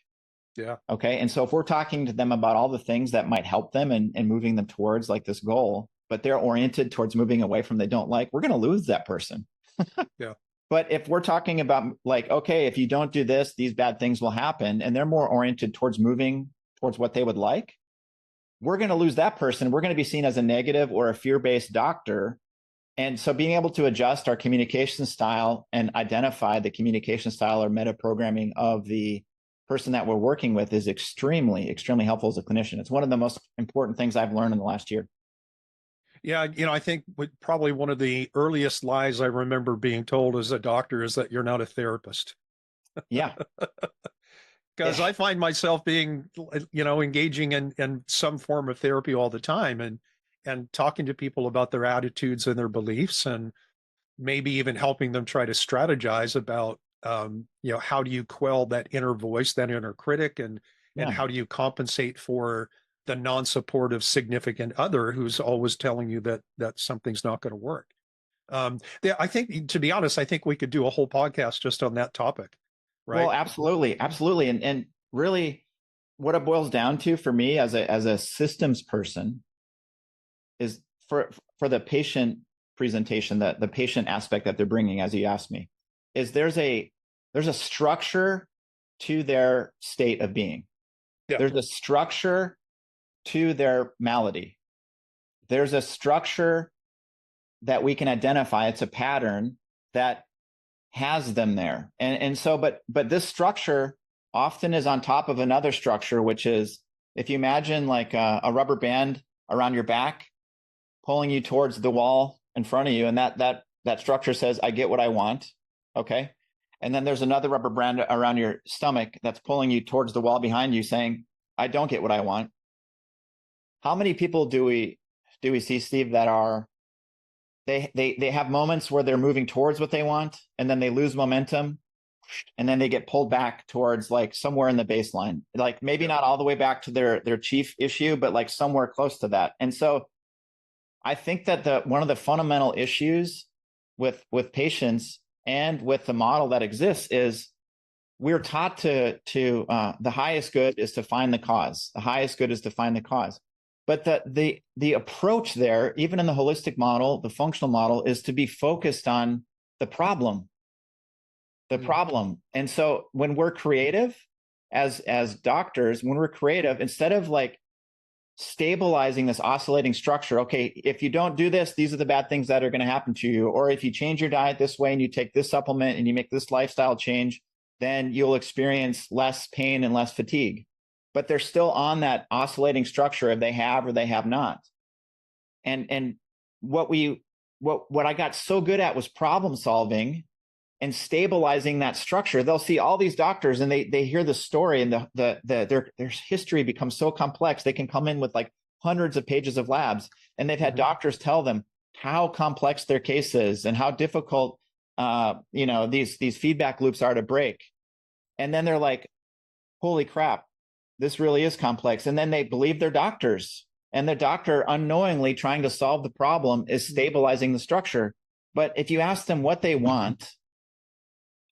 Yeah. Okay. And so if we're talking to them about all the things that might help them and moving them towards like this goal, but they're oriented towards moving away from they don't like, we're going to lose that person. Yeah. But if we're talking about like, okay, if you don't do this, these bad things will happen, and they're more oriented towards moving towards what they would like, we're going to lose that person. We're going to be seen as a negative or a fear-based doctor. And so being able to adjust our communication style and identify the communication style or meta programming of the person that we're working with is extremely, extremely helpful as a clinician. It's one of the most important things I've learned in the last year. Yeah, I think probably one of the earliest lies I remember being told as a doctor is that you're not a therapist. Yeah. Because I find myself being, engaging in some form of therapy all the time, and talking to people about their attitudes and their beliefs, and maybe even helping them try to strategize about, how do you quell that inner voice, that inner critic, and how do you compensate for the non-supportive significant other who's always telling you that something's not going to work. I think, to be honest, I think we could do a whole podcast just on that topic. Right. Well, absolutely. Absolutely. And really what it boils down to for me as a systems person is for the patient presentation, the patient aspect that they're bringing, as you asked me, is there's a structure to their state of being. Yeah. There's a structure to their malady. There's a structure that we can identify. It's a pattern that has them there. And so, but this structure often is on top of another structure, which is, if you imagine like a rubber band around your back, pulling you towards the wall in front of you. And that structure says, I get what I want. Okay. And then there's another rubber band around your stomach that's pulling you towards the wall behind you saying, I don't get what I want. How many people do we see, Steve, that are, they have moments where they're moving towards what they want, and then they lose momentum, and then they get pulled back towards like somewhere in the baseline, like maybe not all the way back to their chief issue, but like somewhere close to that. And so I think that one of the fundamental issues with patients and with the model that exists is we're taught to the highest good is to find the cause. The highest good is to find the cause. But the approach there, even in the holistic model, the functional model, is to be focused on the problem. The problem. And so when we're creative as doctors, when we're creative, instead of like stabilizing this oscillating structure, okay, if you don't do this, these are the bad things that are going to happen to you. Or if you change your diet this way and you take this supplement and you make this lifestyle change, then you'll experience less pain and less fatigue. But they're still on that oscillating structure of they have or they have not. And what I got so good at was problem solving and stabilizing that structure. They'll see all these doctors and they hear the story, and their history becomes so complex. They can come in with like hundreds of pages of labs, and they've had doctors tell them how complex their case is and how difficult these feedback loops are to break. And then they're like, holy crap, this really is complex. And then they believe their doctors, and the doctor unknowingly trying to solve the problem is stabilizing the structure. But if you ask them what they want,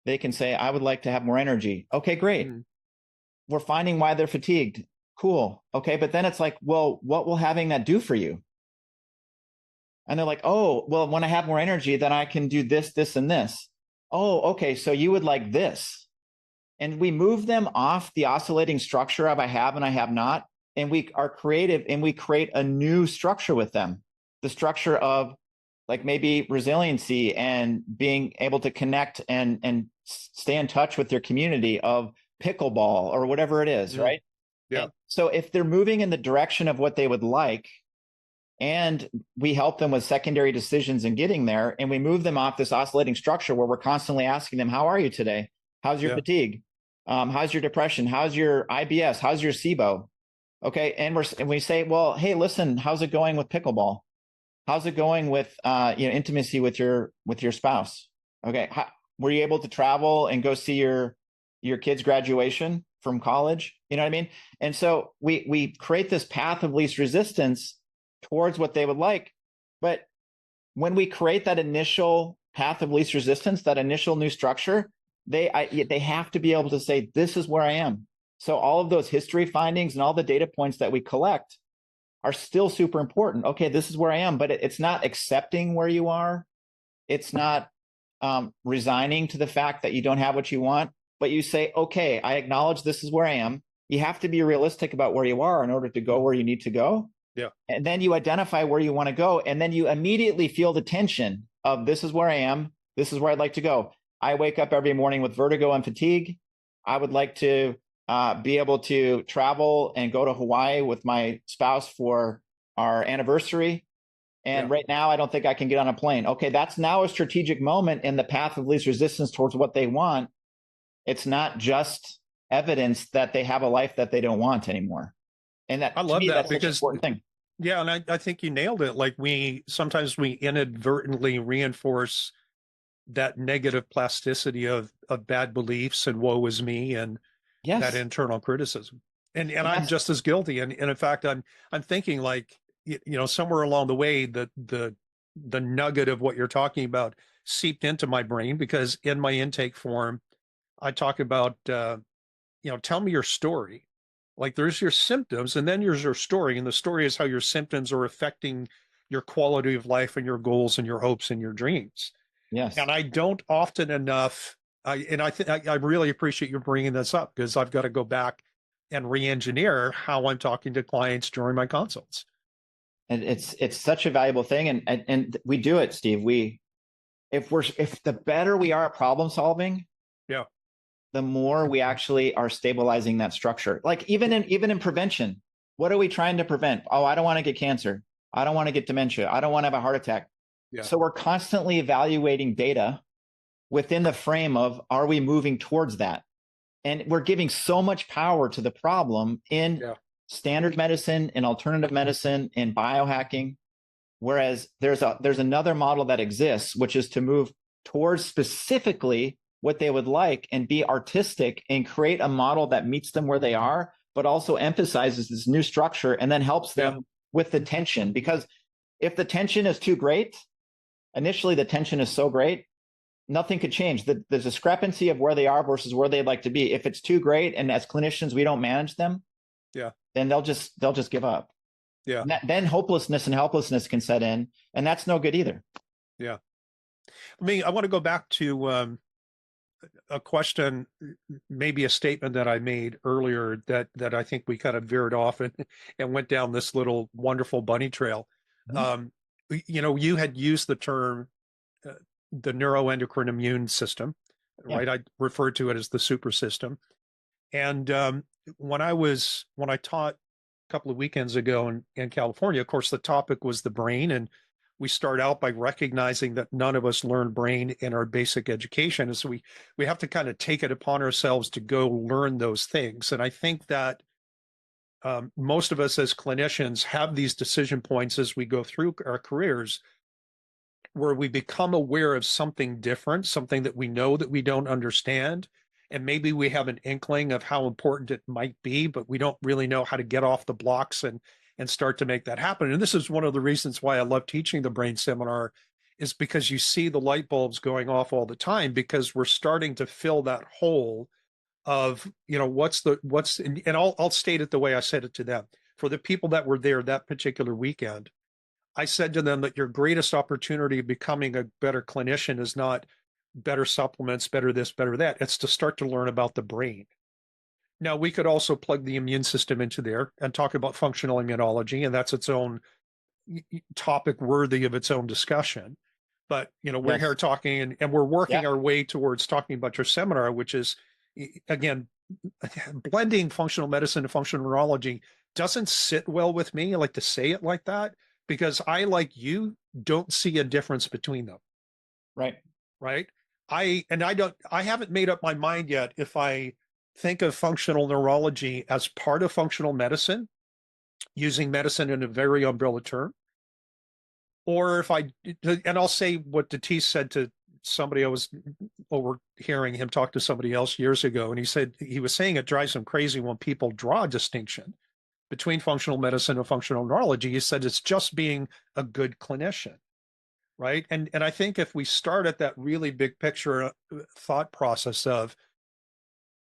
they can say, I would like to have more energy. Okay, great. We're finding why they're fatigued. Cool. Okay. But then it's like, well, what will having that do for you? And they're like, oh, well, when I have more energy, then I can do this, this, and this. Oh, okay. So you would like this. And we move them off the oscillating structure of I have and I have not. And we are creative and we create a new structure with them. The structure of like maybe resiliency and being able to connect and stay in touch with your community, of pickleball or whatever it is, right? Yeah. And so if they're moving in the direction of what they would like, and we help them with secondary decisions in getting there, and we move them off this oscillating structure where we're constantly asking them, how are you today? How's your fatigue? How's your depression? How's your IBS? How's your SIBO? Okay. And we say, well, hey, listen, how's it going with pickleball? How's it going with intimacy with your spouse? Okay. Were you able to travel and go see your kid's graduation from college? You know what I mean? And so we create this path of least resistance towards what they would like. But when we create that initial path of least resistance, that initial new structure, they have to be able to say, this is where I am. So all of those history findings and all the data points that we collect are still super important. Okay, this is where I am, but it's not accepting where you are. It's not resigning to the fact that you don't have what you want, but you say, okay, I acknowledge this is where I am. You have to be realistic about where you are in order to go where you need to go. Yeah. And then you identify where you want to go. And then you immediately feel the tension of this is where I am. This is where I'd like to go. I wake up every morning with vertigo and fatigue. I would like to be able to travel and go to Hawaii with my spouse for our anniversary. And right now, I don't think I can get on a plane. Okay, that's now a strategic moment in the path of least resistance towards what they want. It's not just evidence that they have a life that they don't want anymore. And that, I love to me, that that's because, such an important thing. Yeah, and I think you nailed it. Like sometimes we inadvertently reinforce that negative plasticity of bad beliefs and woe is me and that internal criticism. And I'm just as guilty. And in fact, I'm thinking like, somewhere along the way, the nugget of what you're talking about seeped into my brain, because in my intake form, I talk about, tell me your story. Like there's your symptoms and then there's your story. And the story is how your symptoms are affecting your quality of life and your goals and your hopes and your dreams. Yes. And I don't often enough, I really appreciate you bringing this up, because I've got to go back and re-engineer how I'm talking to clients during my consults. And it's such a valuable thing. And we do it, Steve. If the better we are at problem solving, the more we actually are stabilizing that structure. Like even in prevention, what are we trying to prevent? Oh, I don't want to get cancer. I don't want to get dementia. I don't want to have a heart attack. Yeah. So we're constantly evaluating data within the frame of, are we moving towards that? And we're giving so much power to the problem in standard medicine, in alternative medicine, in biohacking. Whereas there's another model that exists, which is to move towards specifically what they would like and be artistic and create a model that meets them where they are, but also emphasizes this new structure and then helps them with the tension. Because if the tension is too great, initially the tension is so great, nothing could change. The discrepancy of where they are versus where they'd like to be. If it's too great and as clinicians we don't manage them, then they'll just give up. Yeah. Then hopelessness and helplessness can set in, and that's no good either. Yeah. I want to go back to a question, maybe a statement that I made earlier that I think we kind of veered off and went down this little wonderful bunny trail. Mm-hmm. You had used the term the neuroendocrine-immune system, right? I referred to it as the super system. And when I taught a couple of weekends ago in California, of course, the topic was the brain. And we start out by recognizing that none of us learn brain in our basic education. And so we have to kind of take it upon ourselves to go learn those things. And I think that most of us as clinicians have these decision points as we go through our careers where we become aware of something different, something that we know that we don't understand. And maybe we have an inkling of how important it might be, but we don't really know how to get off the blocks and start to make that happen. And this is one of the reasons why I love teaching the brain seminar, is because you see the light bulbs going off all the time, because we're starting to fill that hole of, and I'll state it the way I said it to them. For the people that were there that particular weekend, I said to them that your greatest opportunity of becoming a better clinician is not better supplements, better this, better that. It's to start to learn about the brain. Now, we could also plug the immune system into there and talk about functional immunology, and that's its own topic worthy of its own discussion. But, we're here talking and we're working our way towards talking about your seminar, which is, again, blending functional medicine and functional neurology doesn't sit well with me. I like to say it like that because I, like you, don't see a difference between them. Right. I haven't made up my mind yet if I think of functional neurology as part of functional medicine, using medicine in a very umbrella term, or and I'll say what Datis said to somebody I was overhearing him talk to somebody else years ago, and he said he was saying it drives him crazy when people draw a distinction between functional medicine and functional neurology. He said it's just being a good clinician. Right. And I think if we start at that really big picture thought process of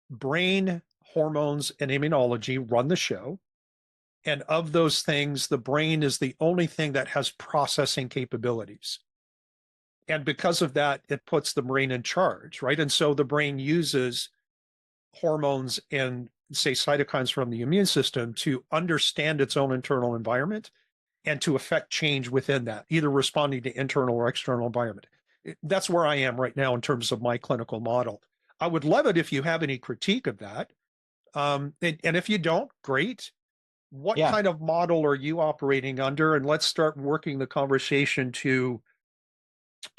brain, hormones and immunology run the show. And of those things, the brain is the only thing that has processing capabilities. And because of that, it puts the brain in charge, right? And so the brain uses hormones and, say, cytokines from the immune system to understand its own internal environment and to affect change within that, either responding to internal or external environment. That's where I am right now in terms of my clinical model. I would love it if you have any critique of that. And if you don't, great. What Yeah. kind of model are you operating under? And let's start working the conversation to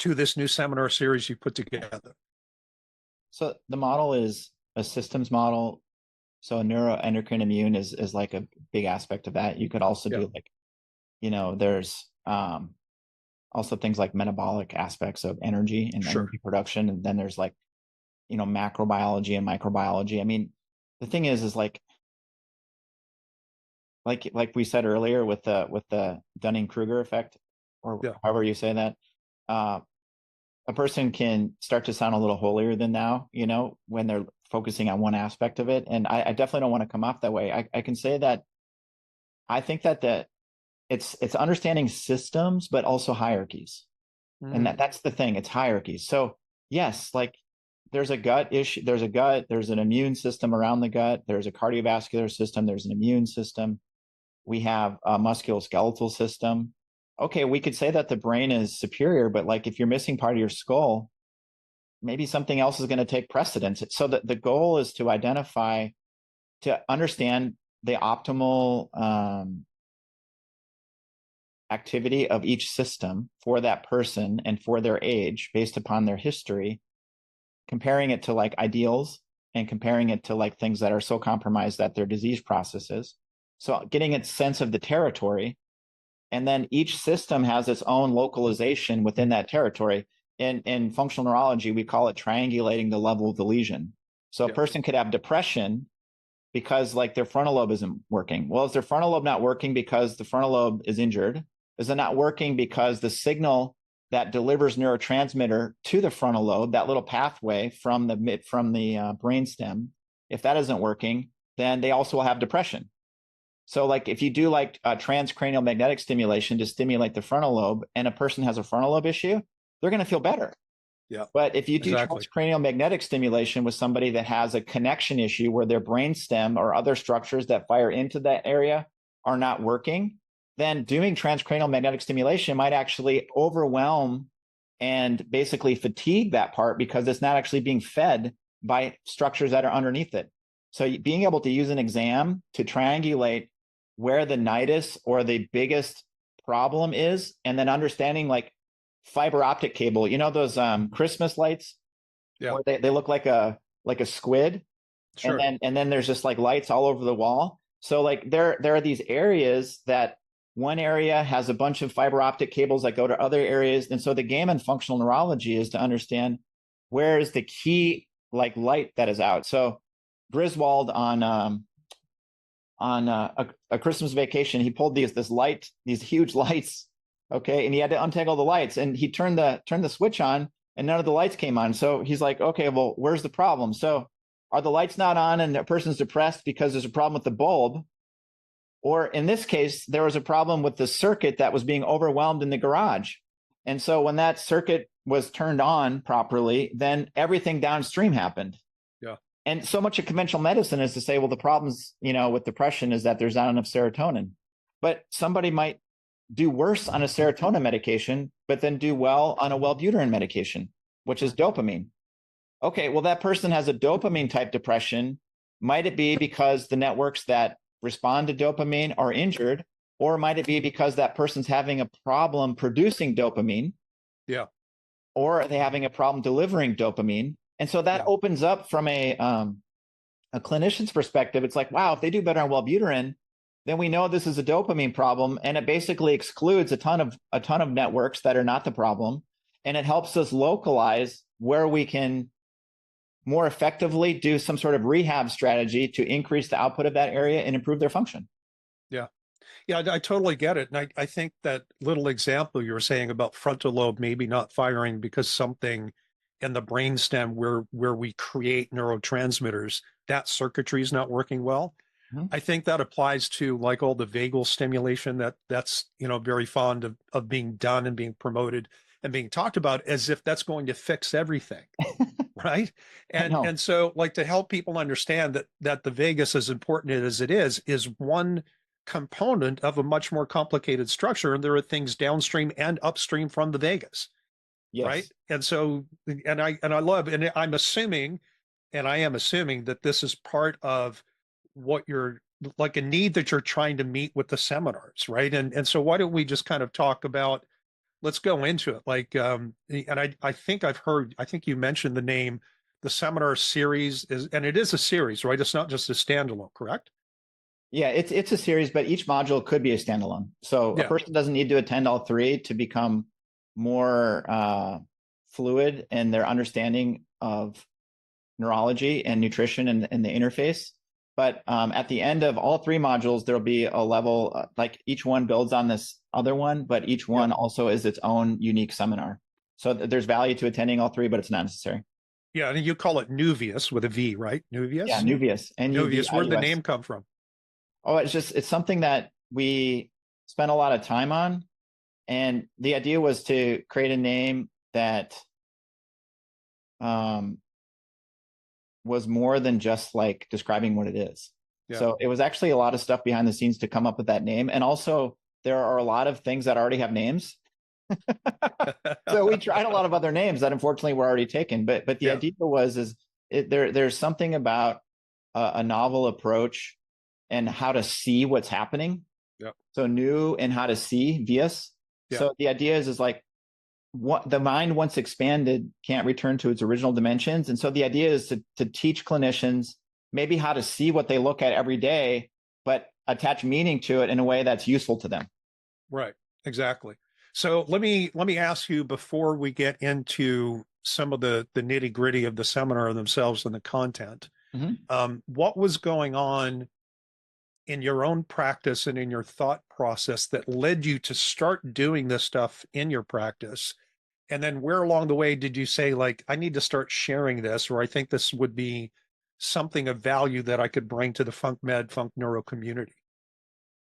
this new seminar series you put together. So the model is a systems model. So neuroendocrine-immune is like a big aspect of that. You could also do like, there's also things like metabolic aspects of energy and energy production. And then there's like, macrobiology and microbiology. I mean, the thing is like we said earlier with the Dunning-Kruger effect, or however you say that, a person can start to sound a little holier than thou, when they're focusing on one aspect of it. And I definitely don't want to come off that way. I can say that I think that it's understanding systems, but also hierarchies. And that's the thing, it's hierarchies. So yes, like there's a gut issue, there's an immune system around the gut, there's a cardiovascular system, there's an immune system. We have a musculoskeletal system. Okay, we could say that the brain is superior, but like if you're missing part of your skull, maybe something else is going to take precedence. So that the goal is to understand the optimal activity of each system for that person and for their age based upon their history, comparing it to like ideals and comparing it to like things that are so compromised that they're disease processes. So getting a sense of the territory, and then each system has its own localization within that territory. In functional neurology, we call it triangulating the level of the lesion. So a person could have depression because like their frontal lobe isn't working. Well, is their frontal lobe not working because the frontal lobe is injured? Is it not working because the signal that delivers neurotransmitter to the frontal lobe, that little pathway from the brainstem, if that isn't working, then they also will have depression. So like if you do like transcranial magnetic stimulation to stimulate the frontal lobe and a person has a frontal lobe issue, they're going to feel better. Yeah. But if you do transcranial magnetic stimulation with somebody that has a connection issue where their brainstem or other structures that fire into that area are not working, then doing transcranial magnetic stimulation might actually overwhelm and basically fatigue that part because it's not actually being fed by structures that are underneath it. So being able to use an exam to triangulate where the nidus or the biggest problem is, and then understanding like fiber optic cable, those Christmas lights, where they look like a squid, and then there's just like lights all over the wall. So like there are these areas that one area has a bunch of fiber optic cables that go to other areas, and so the game in functional neurology is to understand where is the key like light that is out. So Griswold on a Christmas vacation, he pulled these huge lights, and he had to untangle the lights, and he turned the switch on, and none of the lights came on. So he's like, okay, well, where's the problem? So are the lights not on, and the person's depressed because there's a problem with the bulb, or in this case, there was a problem with the circuit that was being overwhelmed in the garage, and so when that circuit was turned on properly, then everything downstream happened. And so much of conventional medicine is to say, well, the problems, with depression is that there's not enough serotonin. But somebody might do worse on a serotonin medication, but then do well on a Wellbutrin medication, which is dopamine. Okay, well, that person has a dopamine type depression. Might it be because the networks that respond to dopamine are injured, or might it be because that person's having a problem producing dopamine? Yeah. Or are they having a problem delivering dopamine? And so that opens up from a clinician's perspective. It's like, wow, if they do better on Wellbutrin, then we know this is a dopamine problem, and it basically excludes a ton of networks that are not the problem, and it helps us localize where we can more effectively do some sort of rehab strategy to increase the output of that area and improve their function. Yeah, I totally get it. And I think that little example you were saying about frontal lobe maybe not firing because something in the brainstem where we create neurotransmitters, that circuitry is not working well. Mhm. I think that applies to like all the vagal stimulation that's very fond of being done and being promoted and being talked about as if that's going to fix everything, right? I know. And so like to help people understand that the vagus, as important as it is one component of a much more complicated structure, and there are things downstream and upstream from the vagus, right? Yes. And so and I love, and I'm assuming, and I am assuming that this is part of what you're like a need that you're trying to meet with the seminars, right? And so why don't we just kind of talk about, let's go into it. Like and I think I think you mentioned the name, the seminar series is, and it is a series, right? It's not just a standalone, correct? Yeah, it's a series, but each module could be a standalone. So a Yeah. person doesn't need to attend all three to become more fluid in their understanding of neurology and nutrition and the interface. But at the end of all three modules, there'll be a level, like each one builds on this other one, but each one also is its own unique seminar. So there's value to attending all three, but it's not necessary. Yeah, and you call it Nuvius with a V, right? Yeah, Nuvius? Nuvius, Nuvius, where'd the Nuvius. name come from? Oh, it's something that we spent a lot of time on. And the idea was to create a name that was more than just like describing what it is. Yeah. So it was actually a lot of stuff behind the scenes to come up with that name. And also there are a lot of things that already have names. So we tried a lot of other names that unfortunately were already taken. But the idea was there's something about a novel approach and how to see what's happening. Yeah. So new and how to see Vias. Yeah. So the idea is like what the mind once expanded can't return to its original dimensions. And so the idea is to teach clinicians maybe how to see what they look at every day, but attach meaning to it in a way that's useful to them. Right. Exactly. So let me ask you, before we get into some of the nitty gritty of the seminar themselves and the content, what was going on in your own practice and in your thought process that led you to start doing this stuff in your practice? And then where along the way did you say, like, I need to start sharing this, or I think this would be something of value that I could bring to the Func Neuro community?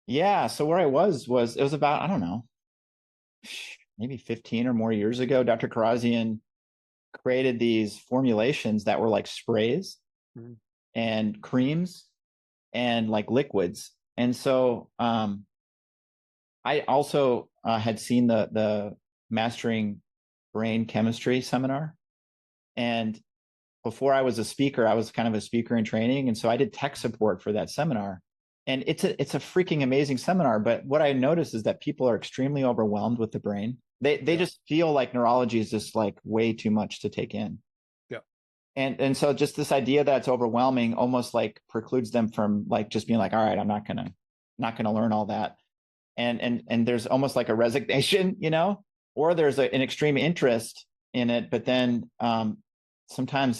Yeah. So where I was it was about, I don't know, maybe 15 or more years ago. Dr. Karazian created these formulations that were like sprays and creams and like liquids. And so I also had seen the Mastering Brain Chemistry seminar. And before I was a speaker, I was kind of a speaker in training. And so I did tech support for that seminar. And it's a freaking amazing seminar. But what I noticed is that people are extremely overwhelmed with the brain. They just feel like neurology is just like way too much to take in. Yeah. And so just this idea that it's overwhelming almost like precludes them from like just being like, all right, I'm not gonna learn all that. And there's almost like a resignation, or there's an extreme interest in it. But then sometimes,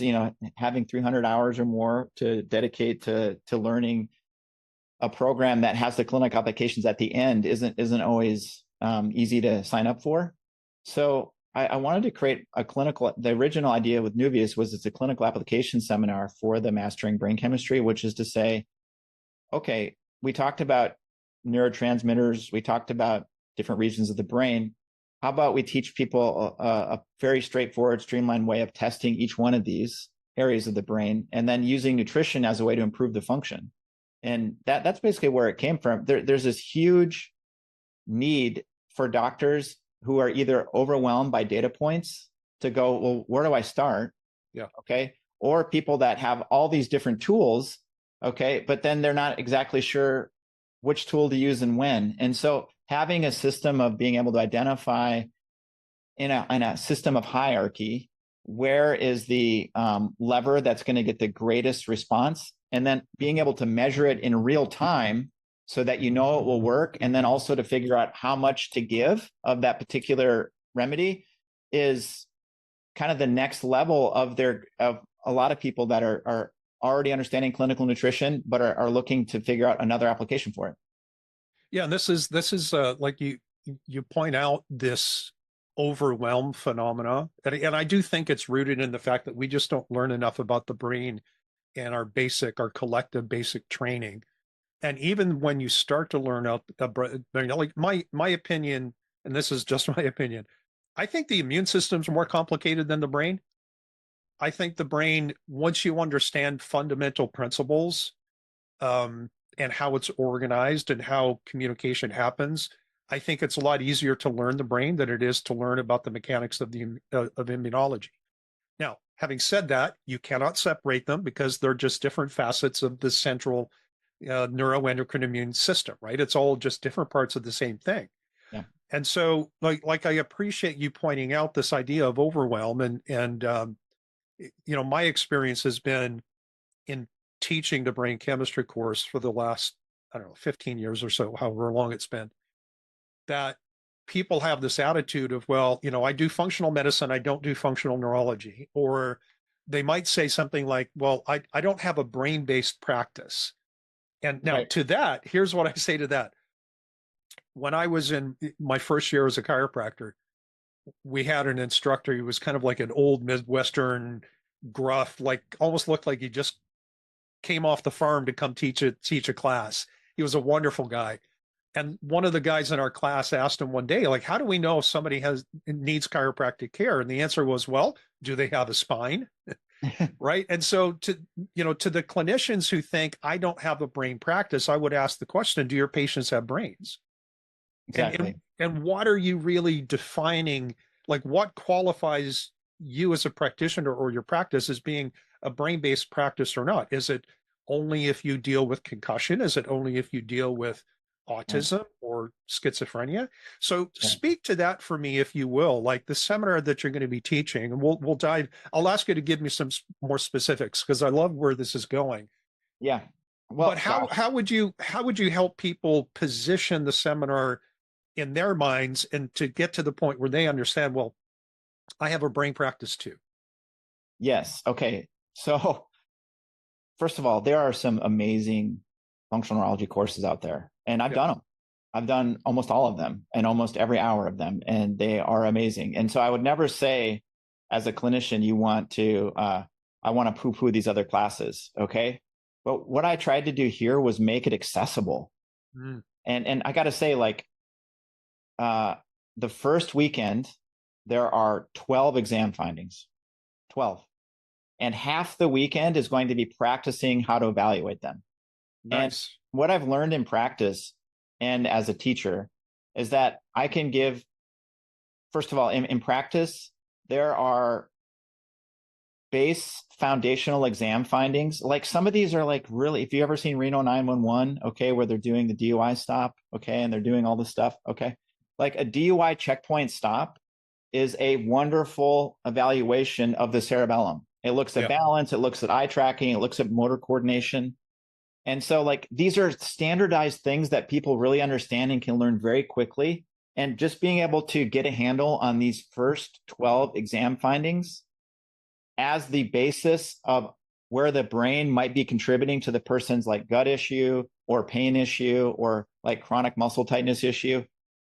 having 300 hours or more to dedicate to learning a program that has the clinical applications at the end isn't always easy to sign up for. So I wanted to create the original idea with Nuvius was it's a clinical application seminar for the Mastering Brain Chemistry, which is to say, okay, we talked about neurotransmitters, we talked about different regions of the brain. How about we teach people a very straightforward, streamlined way of testing each one of these areas of the brain, and then using nutrition as a way to improve the function. And that's basically where it came from. There's this huge need for doctors who are either overwhelmed by data points to go, well, where do I start? Yeah. Okay. Or people that have all these different tools. Okay. But then they're not exactly sure which tool to use and when. And so having a system of being able to identify in a system of hierarchy, where is the lever that's going to get the greatest response, and then being able to measure it in real time so that it will work, and then also to figure out how much to give of that particular remedy is kind of the next level of a lot of people that are already understanding clinical nutrition, but are looking to figure out another application for it. Yeah, and this is like you point out this overwhelm phenomena. And I do think it's rooted in the fact that we just don't learn enough about the brain and our collective basic training. And even when you start to learn out, like my opinion, and this is just my opinion, I think the immune system's more complicated than the brain. I think the brain, once you understand fundamental principles, and how it's organized and how communication happens, I think it's a lot easier to learn the brain than it is to learn about the mechanics of of immunology. Now, having said that, you cannot separate them because they're just different facets of the central neuroendocrine-immune system, right? It's all just different parts of the same thing. Yeah. And so, like I appreciate you pointing out this idea of overwhelm, and my experience has been in teaching the brain chemistry course for the last, I don't know, 15 years or so, however long it's been, that people have this attitude of, well, I do functional medicine, I don't do functional neurology. Or they might say something like, well, I don't have a brain-based practice. And now Right. to that, here's what I say to that. When I was in my first year as a chiropractor, we had an instructor who was kind of like an old Midwestern gruff, like almost looked like he just came off the farm to come teach a class. He was a wonderful guy. And one of the guys in our class asked him one day, like, how do we know if somebody needs chiropractic care? And the answer was, well, do they have a spine? Right. And so to the clinicians who think I don't have a brain practice, I would ask the question, do your patients have brains? Exactly. And what are you really defining? Like, what qualifies you as a practitioner or your practice as being a brain-based practice or not? Is it only if you deal with concussion? Is it only if you deal with autism or schizophrenia? So speak to that for me, if you will, like the seminar that you're going to be teaching, and we'll dive. I'll ask you to give me some more specifics because I love where this is going. Yeah. Well, but how would you help people position the seminar in their minds and to get to the point where they understand, well, I have a brain practice too? Yes. Okay. So first of all, there are some amazing functional neurology courses out there, and I've done them. I've done almost all of them and almost every hour of them, and they are amazing. And so I would never say as a clinician, I want to poo-poo these other classes. Okay. But what I tried to do here was make it accessible. And I got to say, like, the first weekend, there are 12 exam findings, 12. And half the weekend is going to be practicing how to evaluate them. Nice. And what I've learned in practice and as a teacher is that I can give, first of all, in practice, there are base foundational exam findings. Like some of these are like really, if you ever seen Reno 911, okay, where they're doing the DUI stop, okay, and they're doing all this stuff, okay. Like a DUI checkpoint stop is a wonderful evaluation of the cerebellum. It looks at balance, it looks at eye tracking, it looks at motor coordination. And so like these are standardized things that people really understand and can learn very quickly. And just being able to get a handle on these first 12 exam findings as the basis of where the brain might be contributing to the person's like gut issue or pain issue or like chronic muscle tightness issue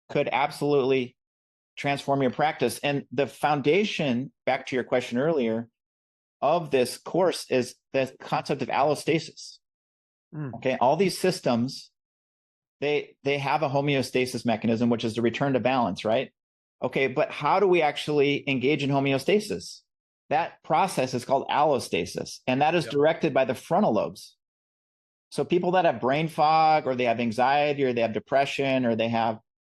could absolutely transform your practice. And the foundation, back to your question earlier, of this course is the concept of allostasis. Okay, all these systems, they have a homeostasis mechanism, which is the return to balance, right? Okay, but how do we actually engage in homeostasis? That process is called allostasis, and that is directed by the frontal lobes. So people that have brain fog, or they have anxiety, or they have depression, or they have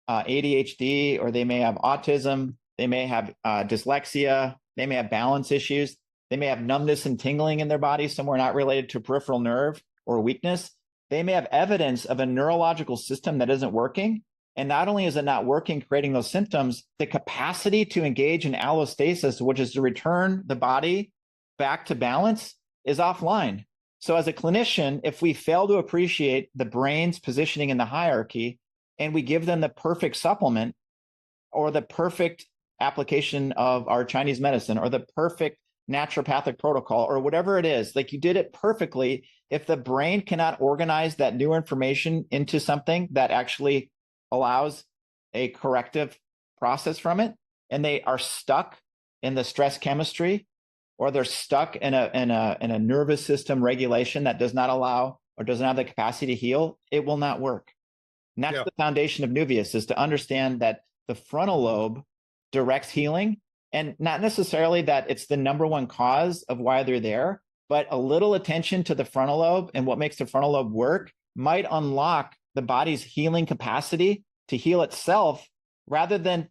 ADHD, or they may have autism, they may have dyslexia, they may have balance issues, they may have numbness and tingling in their body somewhere not related to peripheral nerve or weakness. They may have evidence of a neurological system that isn't working. And not only is it not working, creating those symptoms, the capacity to engage in allostasis, which is to return the body back to balance, is offline. So as a clinician, if we fail to appreciate the brain's positioning in the hierarchy and we give them the perfect supplement or the perfect application of our Chinese medicine or the perfect naturopathic protocol or whatever it is, like you did it perfectly, if the brain cannot organize that new information into something that actually allows a corrective process from it, and they are stuck in the stress chemistry, or they're stuck in a nervous system regulation that does not allow or doesn't have the capacity to heal, it will not work. And that's the foundation of Nuvius, is to understand that the frontal lobe directs healing, and not necessarily that it's the number one cause of why they're there, but a little attention to the frontal lobe and what makes the frontal lobe work might unlock the body's healing capacity to heal itself, rather than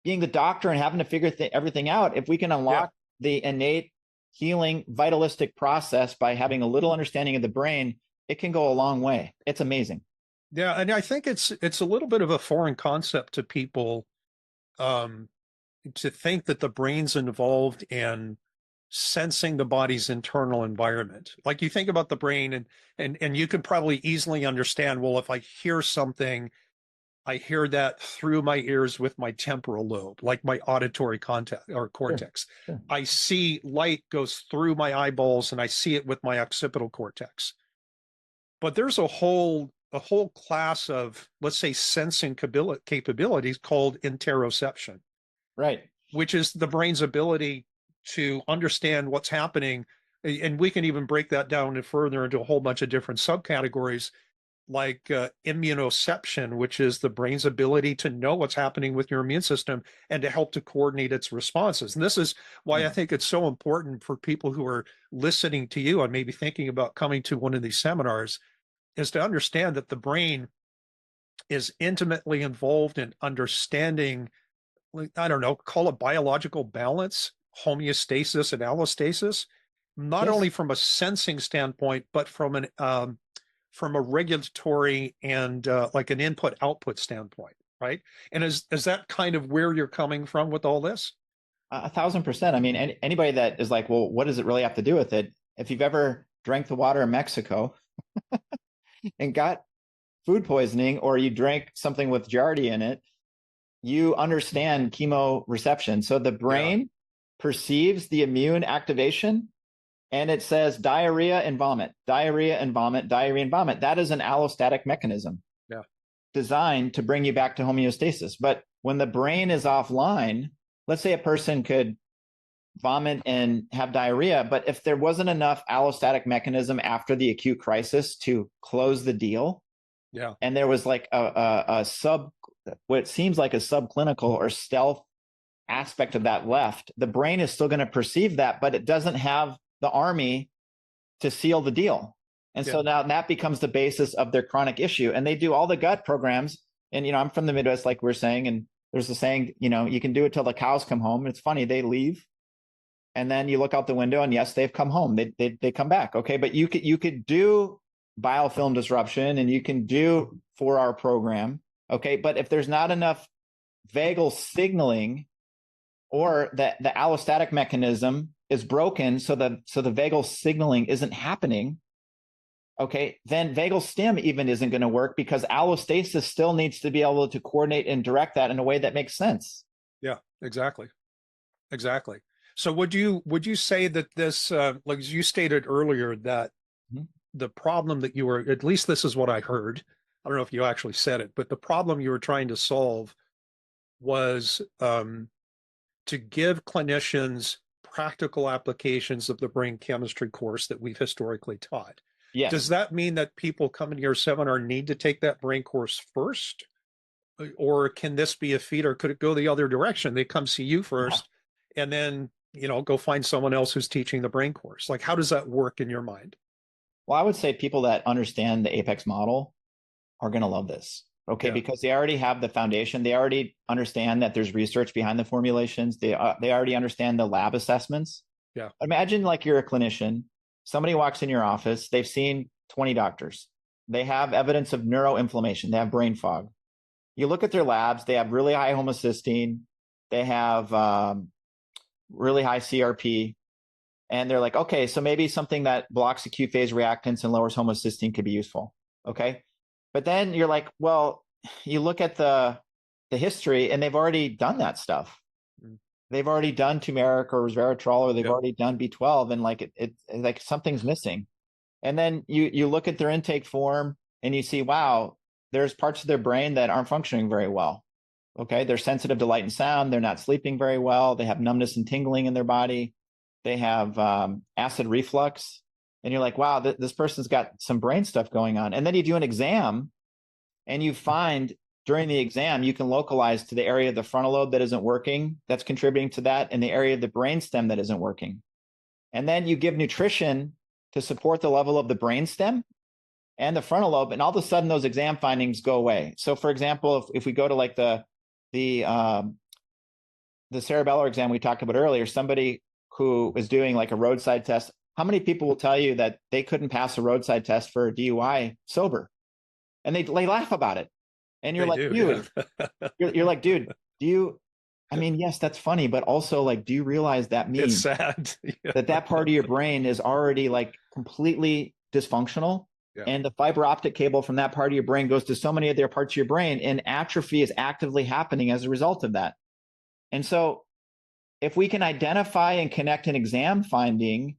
being the doctor and having to figure everything out. If we can unlock the innate healing vitalistic process by having a little understanding of the brain, it can go a long way. It's amazing. Yeah, and I think it's a little bit of a foreign concept to people, to think that the brain's involved in sensing the body's internal environment. Like, you think about the brain, and you could probably easily understand, well, if I hear something, I hear that through my ears with my temporal lobe, like my auditory contact or cortex. Sure. I see light goes through my eyeballs, and I see it with my occipital cortex. But there's a whole class of, let's say, sensing capabilities called interoception. Right. Which is the brain's ability to understand what's happening. And we can even break that down further into a whole bunch of different subcategories, like immunoception, which is the brain's ability to know what's happening with your immune system and to help to coordinate its responses. And this is why I think it's so important for people who are listening to you and maybe thinking about coming to one of these seminars, is to understand that the brain is intimately involved in understanding, I don't know, call it biological balance, homeostasis and allostasis, not only from a sensing standpoint, but from a regulatory and like an input-output standpoint, right? And is that kind of where you're coming from with all this? 1,000%. I mean, anybody that is like, well, what does it really have to do with it? If you've ever drank the water in Mexico and got food poisoning, or you drank something with giardia in it, you understand chemoreception. So the brain perceives the immune activation, and it says diarrhea and vomit, diarrhea and vomit, diarrhea and vomit. That is an allostatic mechanism designed to bring you back to homeostasis. But when the brain is offline, let's say a person could vomit and have diarrhea, but if there wasn't enough allostatic mechanism after the acute crisis to close the deal, and there was like what seems like a subclinical or stealth aspect of that left, the brain is still going to perceive that, but it doesn't have the army to seal the deal. And so now that becomes the basis of their chronic issue. And they do all the gut programs. And, I'm from the Midwest, like we're saying, and there's a saying, you can do it till the cows come home. It's funny, they leave. And then you look out the window and yes, they've come home. They come back. Okay. But you could do biofilm disruption and you can do 4-hour program. Okay. But if there's not enough vagal signaling, or that the allostatic mechanism is broken, so the vagal signaling isn't happening, okay, then vagal stim even isn't going to work, because allostasis still needs to be able to coordinate and direct that in a way that makes sense. Yeah, exactly. So would you say that this, like you stated earlier, that the problem that you were, at least this is what I heard, I don't know if you actually said it, but the problem you were trying to solve was to give clinicians practical applications of the brain chemistry course that we've historically taught. Yes. Does that mean that people coming to your seminar need to take that brain course first? Or can this be a feeder? Could it go the other direction? They come see you first and then, go find someone else who's teaching the brain course. Like, how does that work in your mind? Well, I would say people that understand the Apex model are going to love this. Okay, because they already have the foundation. They already understand that there's research behind the formulations. They already understand the lab assessments. Yeah. Imagine like you're a clinician. Somebody walks in your office. They've seen 20 doctors. They have evidence of neuroinflammation. They have brain fog. You look at their labs. They have really high homocysteine. They have really high CRP. And they're like, okay, so maybe something that blocks acute phase reactants and lowers homocysteine could be useful. Okay. But then you're like, well, you look at the history and they've already done that stuff. They've already done turmeric or resveratrol, or they've already done B12, and like it like something's missing. And then you look at their intake form and you see, wow, there's parts of their brain that aren't functioning very well. Okay. They're sensitive to light and sound. They're not sleeping very well. They have numbness and tingling in their body. They have acid reflux. And you're like, wow, this person's got some brain stuff going on. And then you do an exam and you find during the exam, you can localize to the area of the frontal lobe that isn't working, that's contributing to that, and the area of the brainstem that isn't working. And then you give nutrition to support the level of the brainstem and the frontal lobe, and all of a sudden those exam findings go away. So for example, if we go to like the cerebellar exam we talked about earlier, somebody who is doing like a roadside test, how many people will tell you that they couldn't pass a roadside test for a DUI sober? And they laugh about it. And you're dude, you're like, dude, I mean, yes, that's funny, but also like, do you realize that means it's sad. that part of your brain is already like completely dysfunctional? Yeah. And the fiber optic cable from that part of your brain goes to so many other parts of your brain, and atrophy is actively happening as a result of that. And so if we can identify and connect an exam finding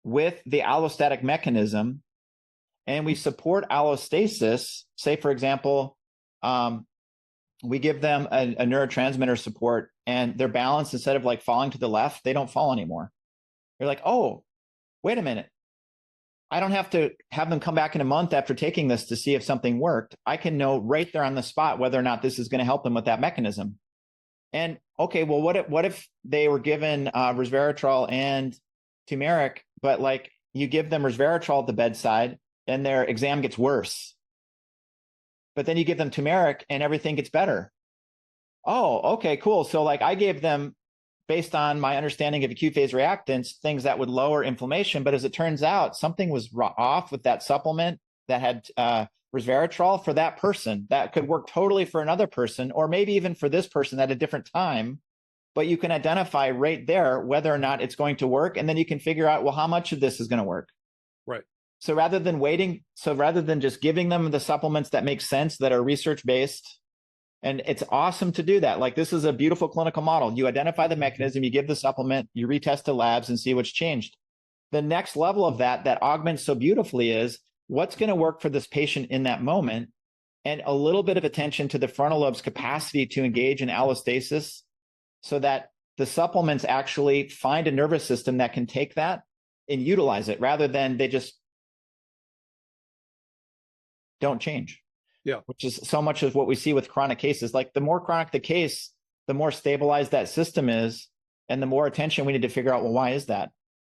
with the allostatic mechanism, and we support allostasis, say, for example, we give them a neurotransmitter support, and their balance, instead of like falling to the left, they don't fall anymore. You're like, oh, wait a minute. I don't have to have them come back in a month after taking this to see if something worked. I can know right there on the spot whether or not this is going to help them with that mechanism. And okay, well, what if they were given resveratrol and turmeric, but like you give them resveratrol at the bedside and their exam gets worse, but then you give them turmeric and everything gets better. Oh, okay, cool. So like I gave them, based on my understanding of acute phase reactants, things that would lower inflammation. But as it turns out, something was off with that supplement that had resveratrol for that person that could work totally for another person, or maybe even for this person at a different time. But you can identify right there whether or not it's going to work. And then you can figure out, well, how much of this is going to work? Right. So rather than just giving them the supplements that make sense, that are research-based, and it's awesome to do that. Like, this is a beautiful clinical model. You identify the mechanism, you give the supplement, you retest to labs and see what's changed. The next level of that augments so beautifully is what's going to work for this patient in that moment, and a little bit of attention to the frontal lobe's capacity to engage in allostasis, so that the supplements actually find a nervous system that can take that and utilize it, rather than they just don't change. Yeah. Which is so much of what we see with chronic cases. Like, the more chronic the case, the more stabilized that system is, and the more attention we need to figure out, well, why is that?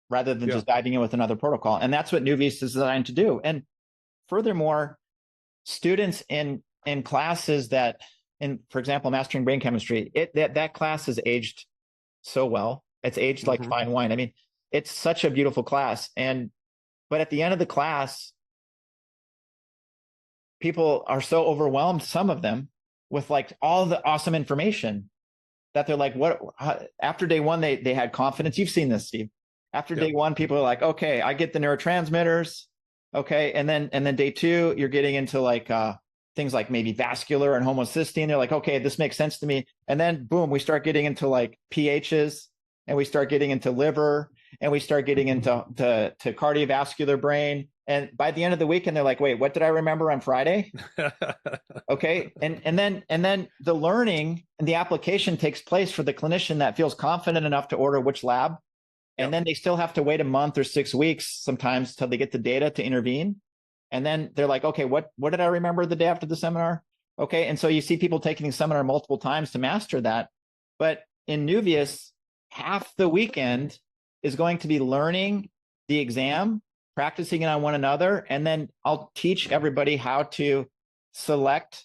Rather than just diving in with another protocol. And that's what Nuvius is designed to do. And furthermore, students in classes that, for example, mastering brain chemistry, that class is aged so well. It's aged like fine wine. I mean, it's such a beautiful class. But at the end of the class, people are so overwhelmed, some of them, with like all the awesome information, that they're like, after day one, they had confidence. You've seen this, Steve. After day one, people are like, okay, I get the neurotransmitters. Okay. And then day two, you're getting into like things like maybe vascular and homocysteine. They're like, okay, this makes sense to me. And then boom, we start getting into like pHs, and we start getting into liver, and we start getting into to cardiovascular brain. And by the end of the weekend, they're like, wait, what did I remember on Friday? Okay. And then the learning and the application takes place for the clinician that feels confident enough to order which lab. And then they still have to wait a month or 6 weeks sometimes till they get the data to intervene. And then they're like, okay, what did I remember the day after the seminar? Okay. And so you see people taking the seminar multiple times to master that. But in Nuvius, half the weekend is going to be learning the exam, practicing it on one another. And then I'll teach everybody how to select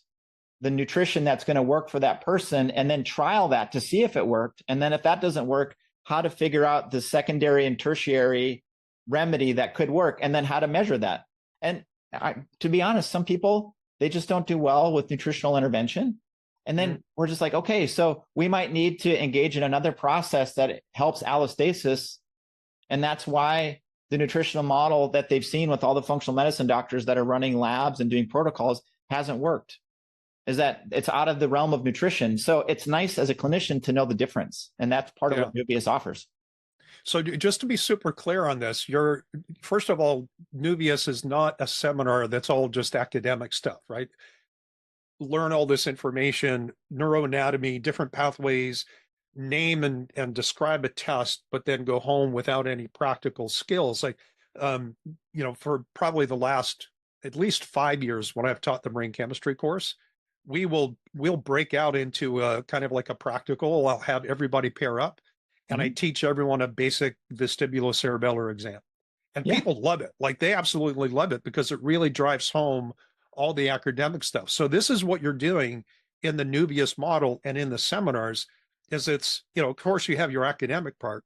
the nutrition that's going to work for that person, and then trial that to see if it worked. And then if that doesn't work, how to figure out the secondary and tertiary remedy that could work, and then how to measure that. And to be honest, some people, they just don't do well with nutritional intervention. And then we're just like, okay, so we might need to engage in another process that helps allostasis. And that's why the nutritional model that they've seen with all the functional medicine doctors that are running labs and doing protocols hasn't worked, is that it's out of the realm of nutrition. So it's nice as a clinician to know the difference. And that's part of what Nuvius offers. So just to be super clear on this, first of all, Nuvius is not a seminar that's all just academic stuff, right? learn all this information, neuroanatomy, different pathways, name and describe a test, but then go home without any practical skills. Like, for probably the last at least 5 years when I've taught the brain chemistry course, we'll break out into a kind of like a practical. I'll have everybody pair up and I teach everyone a basic vestibulocerebellar exam. And Yeah. people love it. Like they absolutely love it because it really drives home all the academic stuff. So this is what you're doing in the Nuvius model and in the seminars is it's, of course you have your academic part,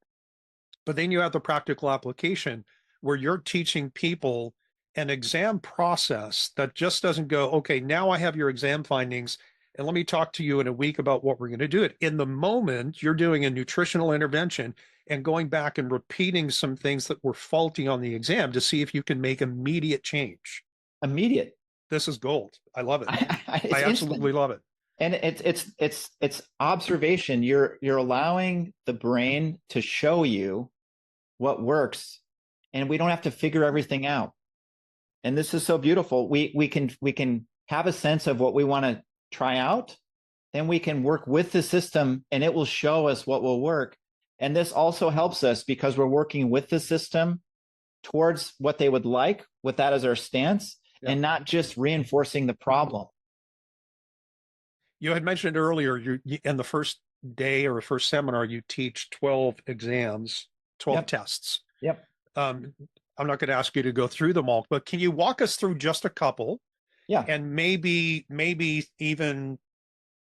but then you have the practical application where you're teaching people an exam process that just doesn't go, okay, now I have your exam findings and let me talk to you in a week about what we're going to do. It in the moment, you're doing a nutritional intervention and going back and repeating some things that were faulty on the exam to see if you can make immediate change. Immediate. This is gold. I love it. I absolutely love it. And it's observation. You're allowing the brain to show you what works, and we don't have to figure everything out. And this is so beautiful. We can have a sense of what we want to try out, then we can work with the system and it will show us what will work. And this also helps us because we're working with the system towards what they would like with that as our stance and not just reinforcing the problem. You had mentioned earlier, you in the first day or first seminar, you teach 12 exams, 12 tests. Yep. I'm not going to ask you to go through them all, but can you walk us through just a couple? Yeah. And maybe even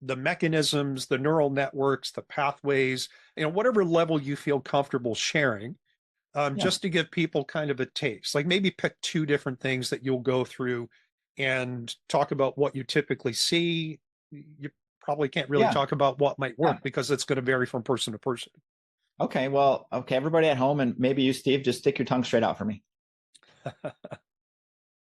the mechanisms, the neural networks, the pathways, whatever level you feel comfortable sharing, just to give people kind of a taste. Like maybe pick two different things that you'll go through and talk about what you typically see. You probably can't really talk about what might work because it's going to vary from person to person. Okay. Well, okay. Everybody at home and maybe you, Steve, just stick your tongue straight out for me.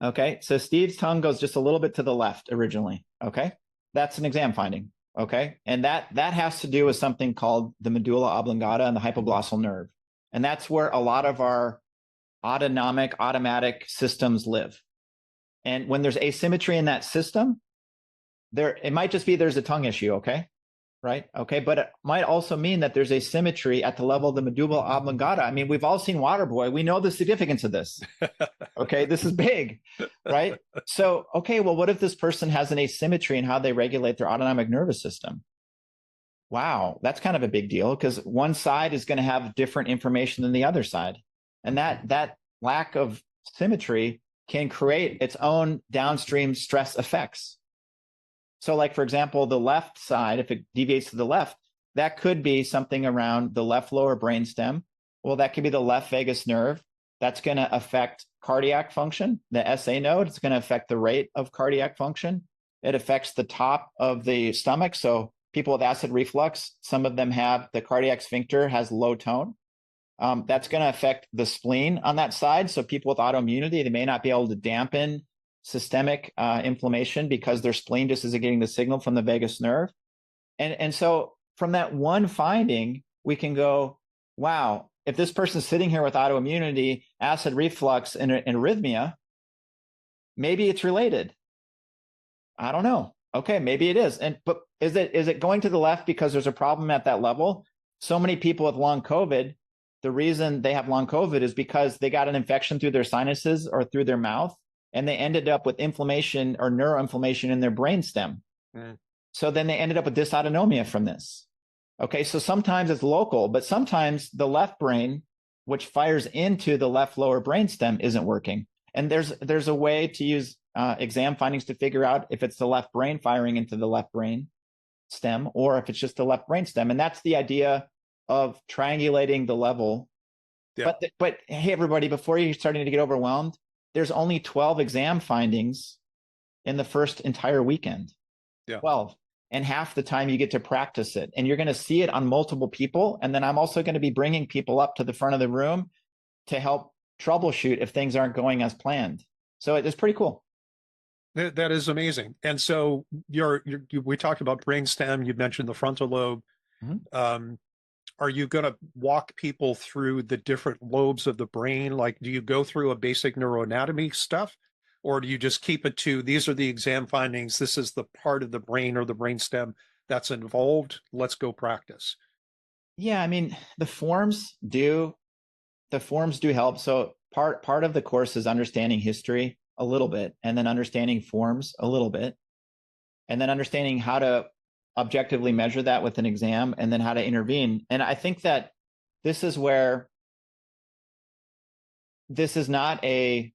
Okay. So Steve's tongue goes just a little bit to the left originally. Okay. That's an exam finding. Okay. And that has to do with something called the medulla oblongata and the hypoglossal nerve. And that's where a lot of our automatic systems live. And when there's asymmetry in that system, it might just be there's a tongue issue. Okay. Right. Okay. But it might also mean that there's asymmetry at the level of the medulla oblongata. I mean, we've all seen Waterboy. We know the significance of this. Okay. This is big. Right. So, okay. Well, what if this person has an asymmetry in how they regulate their autonomic nervous system? Wow. That's kind of a big deal because one side is going to have different information than the other side. And that lack of symmetry can create its own downstream stress effects. So like, for example, the left side, if it deviates to the left, that could be something around the left lower brainstem. Well, that could be the left vagus nerve. That's going to affect cardiac function, the SA node. It's going to affect the rate of cardiac function. It affects the top of the stomach. So people with acid reflux, some of them have the cardiac sphincter has low tone. That's going to affect the spleen on that side. So people with autoimmunity, they may not be able to dampen systemic inflammation because their spleen just isn't getting the signal from the vagus nerve. And so from that one finding, we can go, wow, if this person's sitting here with autoimmunity, acid reflux, and arrhythmia, maybe it's related. I don't know. Okay, maybe it is. But is it going to the left because there's a problem at that level? So many people with long COVID, the reason they have long COVID is because they got an infection through their sinuses or through their mouth. And they ended up with inflammation or neuroinflammation in their brainstem. So then they ended up with dysautonomia from this. Okay, so sometimes it's local, but sometimes the left brain, which fires into the left lower brainstem, isn't working. And there's a way to use exam findings to figure out if it's the left brain firing into the left brain stem or if it's just the left brainstem. And that's the idea of triangulating the level. Yeah. But hey, everybody, before you're starting to get overwhelmed, there's only 12 exam findings in the first entire weekend. 12. And half the time you get to practice it. And you're going to see it on multiple people. And then I'm also going to be bringing people up to the front of the room to help troubleshoot if things aren't going as planned. So it's pretty cool. That is amazing. And so we talked about brainstem. You mentioned the frontal lobe. Are you going to walk people through the different lobes of the brain? Like, do you go through a basic neuroanatomy stuff? Or do you just keep it to, these are the exam findings, this is the part of the brain or the brainstem that's involved, let's go practice? Yeah, I mean, the forms do help. So part of the course is understanding history a little bit, and then understanding forms a little bit, and then understanding how to objectively measure that with an exam, and then how to intervene. And I think that this is where this is not a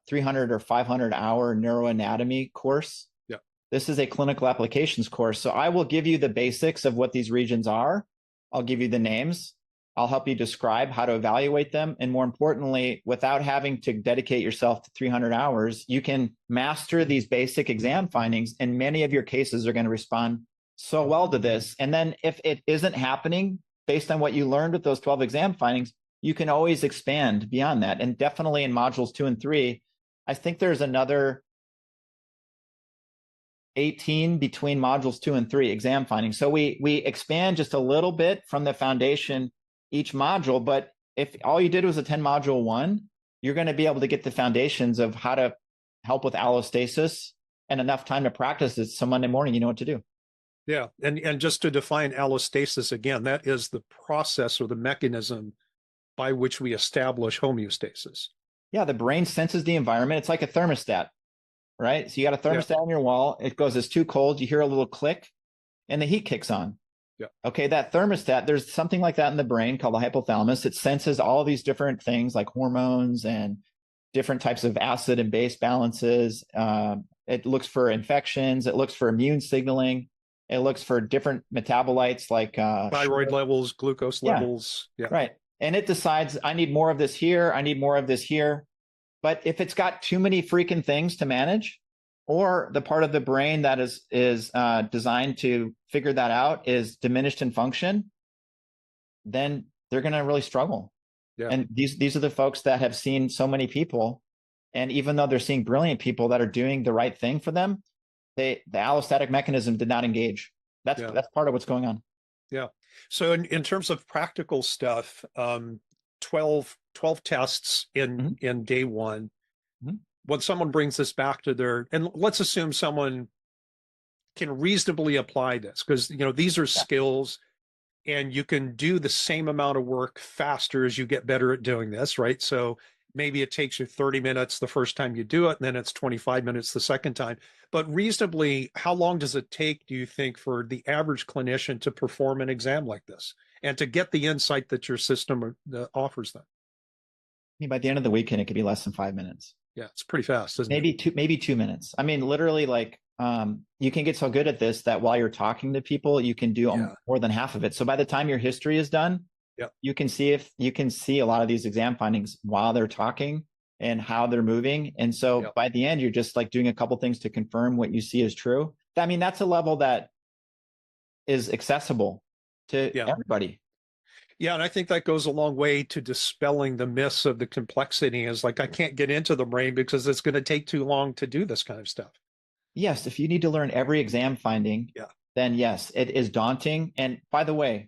300 or 500 hour neuroanatomy course. Yeah. This is a clinical applications course. So I will give you the basics of what these regions are. I'll give you the names. I'll help you describe how to evaluate them. And more importantly, without having to dedicate yourself to 300 hours, you can master these basic exam findings, and many of your cases are going to respond so well to this. And then if it isn't happening based on what you learned with those 12 exam findings, you can always expand beyond that. And definitely in modules 2 and 3, I think there's another 18 between modules 2 and 3 exam findings. So we expand just a little bit from the foundation each module, but if all you did was attend module 1, you're going to be able to get the foundations of how to help with allostasis and enough time to practice it. So Monday morning, you know what to do. Yeah. And just to define allostasis again, that is the process or the mechanism by which we establish homeostasis. Yeah, the brain senses the environment. It's like a thermostat, right? So you got a thermostat on your wall. It goes, it's too cold. You hear a little click and the heat kicks on. Yeah. Okay, that thermostat, there's something like that in the brain called the hypothalamus. It senses all these different things like hormones and different types of acid and base balances. It looks for infections. It looks for immune signaling. It looks for different metabolites like thyroid levels, glucose levels. Yeah. Right. And it decides, I need more of this here. I need more of this here. But if it's got too many freaking things to manage, or the part of the brain that is designed to figure that out is diminished in function, then they're going to really struggle. Yeah. And these are the folks that have seen so many people. And even though they're seeing brilliant people that are doing the right thing for them, the allostatic mechanism did not engage. That's part of what's going on. Yeah. So in terms of practical stuff, 12 tests in day 1. Mm-hmm. When someone brings this back to their, and let's assume someone can reasonably apply this, because these are skills, and you can do the same amount of work faster as you get better at doing this, right? So maybe it takes you 30 minutes the first time you do it, and then it's 25 minutes the second time. But reasonably, how long does it take, do you think, for the average clinician to perform an exam like this and to get the insight that your system offers them? I mean, by the end of the weekend, it could be less than 5 minutes. Yeah, it's pretty fast, isn't it? Maybe 2 minutes. I mean, literally, like you can get so good at this that while you're talking to people, you can do more than half of it. So by the time your history is done, you can see a lot of these exam findings while they're talking and how they're moving. And so by the end, you're just like doing a couple things to confirm what you see is true. I mean, that's a level that is accessible to everybody. Yeah, and I think that goes a long way to dispelling the myths of the complexity. Is like, I can't get into the brain because it's going to take too long to do this kind of stuff. Yes, if you need to learn every exam finding, then yes, it is daunting. And by the way,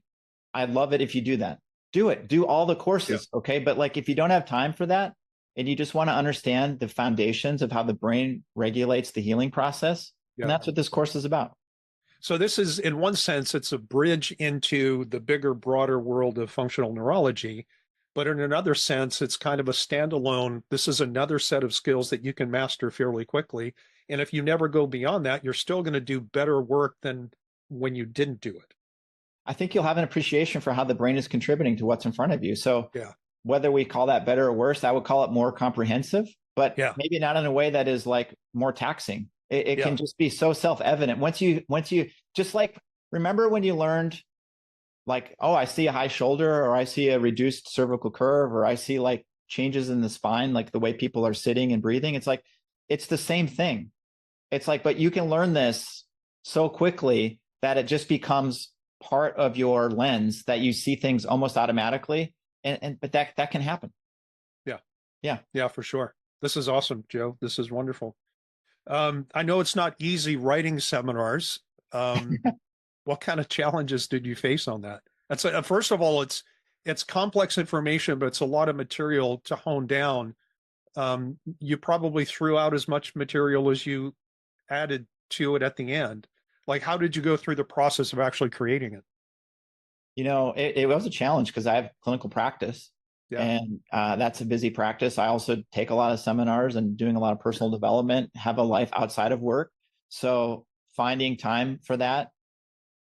I love it if you do that. Do it. Do all the courses, okay? But like, if you don't have time for that and you just want to understand the foundations of how the brain regulates the healing process, and that's what this course is about. So this is, in one sense, it's a bridge into the bigger, broader world of functional neurology. But in another sense, it's kind of a standalone. This is another set of skills that you can master fairly quickly. And if you never go beyond that, you're still going to do better work than when you didn't do it. I think you'll have an appreciation for how the brain is contributing to what's in front of you. So whether we call that better or worse, I would call it more comprehensive, but maybe not in a way that is like more taxing. It can just be so self-evident. Once you just like, remember when you learned like, oh, I see a high shoulder, or I see a reduced cervical curve, or I see like changes in the spine, like the way people are sitting and breathing. It's like, it's the same thing. It's like, but you can learn this so quickly that it just becomes part of your lens, that you see things almost automatically. But that can happen. Yeah, for sure. This is awesome, Joe. This is wonderful. I know it's not easy writing seminars. What kind of challenges did you face on that? That's first of all, it's complex information, but it's a lot of material to hone down. you probably threw out as much material as you added to it at the end. Like, how did you go through the process of actually creating it? It was a challenge because I have clinical practice, Yeah. and that's a busy practice. I also take a lot of seminars and doing a lot of personal development, have a life outside of work. So finding time for that,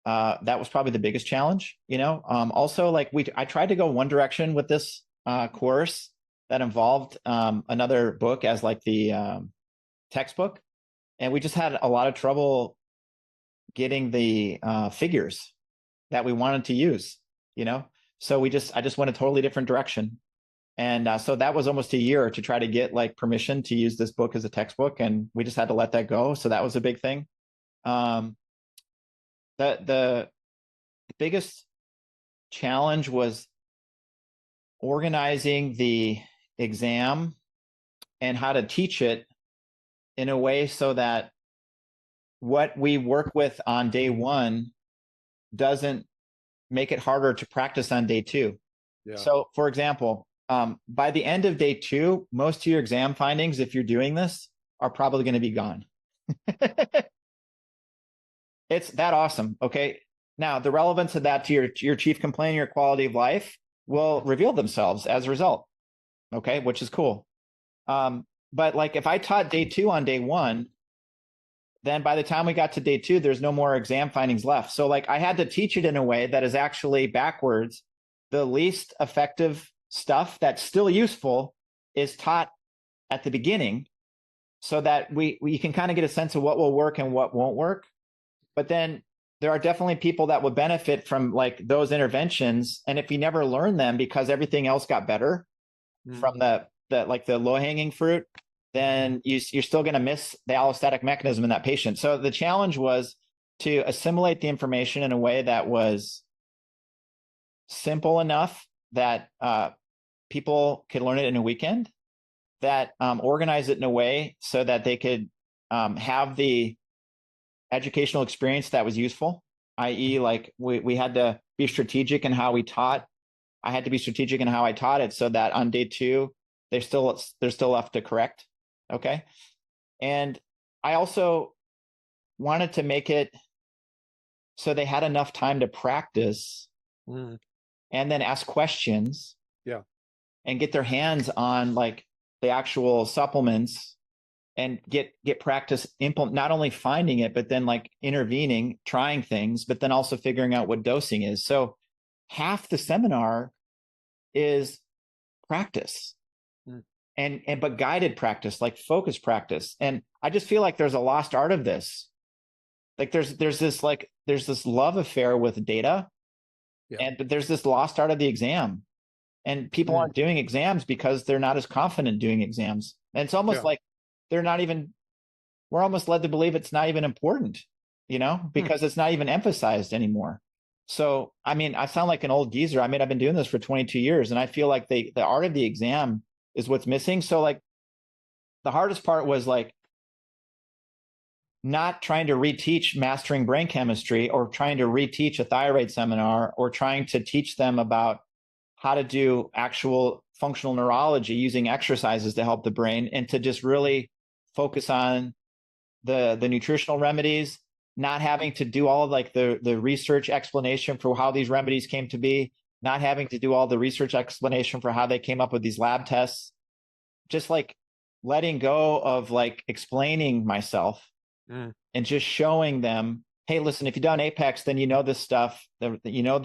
that was probably the biggest challenge, Also, I tried to go one direction with this course that involved another book as like the textbook. And we just had a lot of trouble getting the figures that we wanted to use, So I just went a totally different direction. And so that was almost a year to try to get like permission to use this book as a textbook. And we just had to let that go. So that was a big thing. The biggest challenge was organizing the exam and how to teach it in a way so that what we work with on day one doesn't make it harder to practice on day two. Yeah. So, for example, by the end of day two, most of your exam findings, if you're doing this, are probably going to be gone. It's that awesome. Okay. Now, the relevance of that to your chief complaint, your quality of life will reveal themselves as a result. Okay. Which is cool. But like if I taught day two on day one, then by the time we got to day two, there's no more exam findings left. So like I had to teach it in a way that is actually backwards. The least effective stuff that's still useful is taught at the beginning so that we can kind of get a sense of what will work and what won't work. But then there are definitely people that would benefit from like those interventions. And if you never learn them because everything else got better from the low hanging fruit, then you're still going to miss the allostatic mechanism in that patient. So the challenge was to assimilate the information in a way that was simple enough that people could learn it in a weekend, that organize it in a way so that they could have the educational experience that was useful, i.e. like we had to be strategic in how we taught. I had to be strategic in how I taught it so that on day two, there's still left to correct. Okay. And I also wanted to make it so they had enough time to practice and then ask questions. Yeah. And get their hands on like the actual supplements and get practice not only finding it, but then like intervening, trying things, but then also figuring out what dosing is. So half the seminar is practice. But guided practice, like focused practice. And I just feel like there's a lost art of this. Like there's this love affair with data, but there's this lost art of the exam. And people aren't doing exams because they're not as confident doing exams. And it's almost like we're almost led to believe it's not even important, because it's not even emphasized anymore. So, I mean, I sound like an old geezer. I mean, I've been doing this for 22 years and I feel like the art of the exam is what's missing. So like the hardest part was like not trying to reteach mastering brain chemistry or trying to reteach a thyroid seminar or trying to teach them about how to do actual functional neurology using exercises to help the brain, and to just really focus on the nutritional remedies, not having to do all of like the research explanation for how these remedies came to be, not having to do all the research explanation for how they came up with these lab tests, just like letting go of like explaining myself and just showing them, hey, listen, if you've done Apex, then you know this stuff, the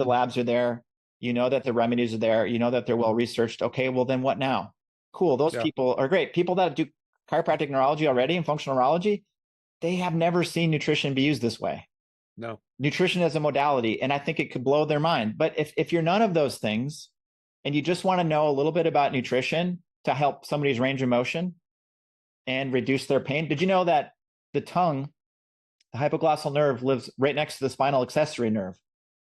labs are there, that the remedies are there, that they're well researched. Okay, well then what now? Cool. Those people are great. People that do chiropractic neurology already and functional neurology, they have never seen nutrition be used this way. No. Nutrition as a modality. And I think it could blow their mind. But if you're none of those things and you just want to know a little bit about nutrition to help somebody's range of motion and reduce their pain, did you know that the tongue, the hypoglossal nerve, lives right next to the spinal accessory nerve?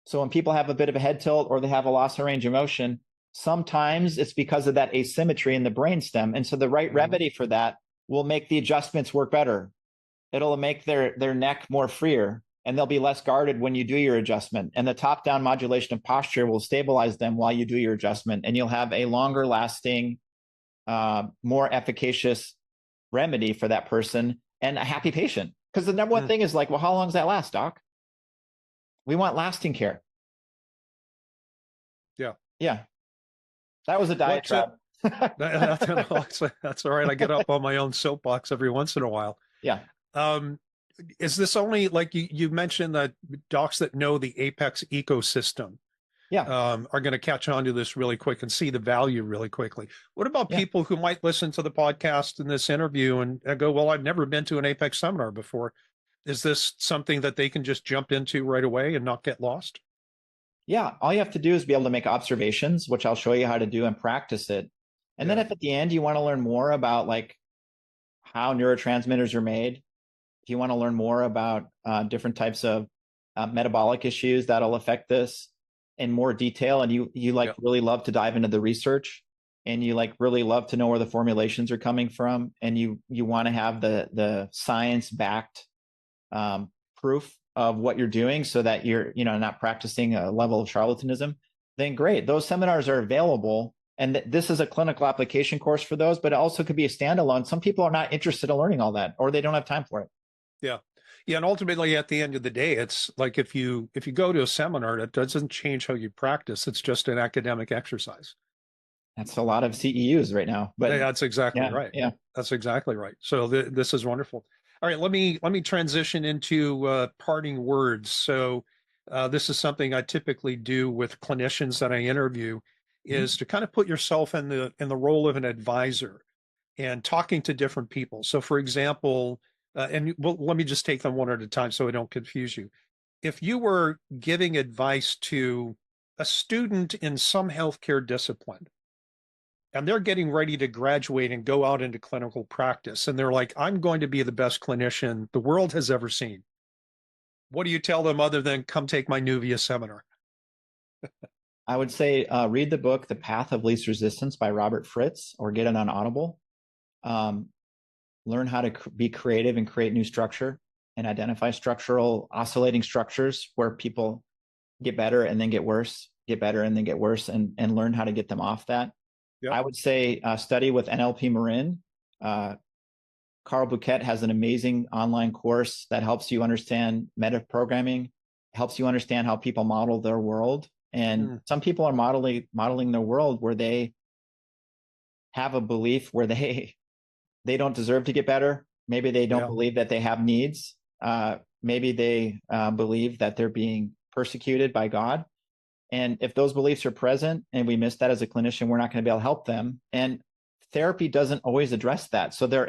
So when people have a bit of a head tilt or they have a loss of range of motion, sometimes it's because of that asymmetry in the brainstem. And so the right remedy for that will make the adjustments work better. It'll make their neck more freer, and they'll be less guarded when you do your adjustment. And the top-down modulation of posture will stabilize them while you do your adjustment, and you'll have a longer lasting more efficacious remedy for that person and a happy patient. Because the number one thing is like, well, how long does that last, doc? We want lasting care. Yeah. Yeah. That was a diatribe. That's all right. I get up on my own soapbox every once in a while. Yeah. Is this only like you mentioned that docs that know the Apex ecosystem are going to catch on to this really quick and see the value really quickly? What about people who might listen to the podcast in this interview and go, well, I've never been to an Apex seminar before. Is this something that they can just jump into right away and not get lost? Yeah. All you have to do is be able to make observations, which I'll show you how to do and practice it. And then if at the end you want to learn more about like how neurotransmitters are made, if you want to learn more about different types of metabolic issues that'll affect this in more detail, and you like really love to dive into the research, and you like really love to know where the formulations are coming from, and you want to have the science backed proof of what you're doing so that you're not practicing a level of charlatanism, then great. Those seminars are available. And this is a clinical application course for those, but it also could be a standalone. Some people are not interested in learning all that, or they don't have time for it. Yeah. Yeah. And ultimately at the end of the day, it's like if you go to a seminar, that doesn't change how you practice. It's just an academic exercise. That's a lot of CEUs right now. But that's exactly right. Yeah. That's exactly right. So this is wonderful. All right, let me transition into parting words. So this is something I typically do with clinicians that I interview, is to kind of put yourself in the role of an advisor and talking to different people. So for example, let me just take them one at a time so I don't confuse you. If you were giving advice to a student in some healthcare discipline, and they're getting ready to graduate and go out into clinical practice, and they're like, I'm going to be the best clinician the world has ever seen, what do you tell them other than come take my Nuvius seminar? I would say read the book, The Path of Least Resistance by Robert Fritz, or get it on Audible. Learn how to be creative and create new structure and identify structural oscillating structures where people get better and then get worse, get better and then get worse, and learn how to get them off that. Yep. I would say study with NLP Marin. Carl Bouquet has an amazing online course that helps you understand metaprogramming, helps you understand how people model their world. And some people are modeling their world where they have a belief where they don't deserve to get better. Maybe they don't believe that they have needs. Maybe they believe that they're being persecuted by God. And if those beliefs are present and we miss that as a clinician, we're not going to be able to help them. And therapy doesn't always address that. So there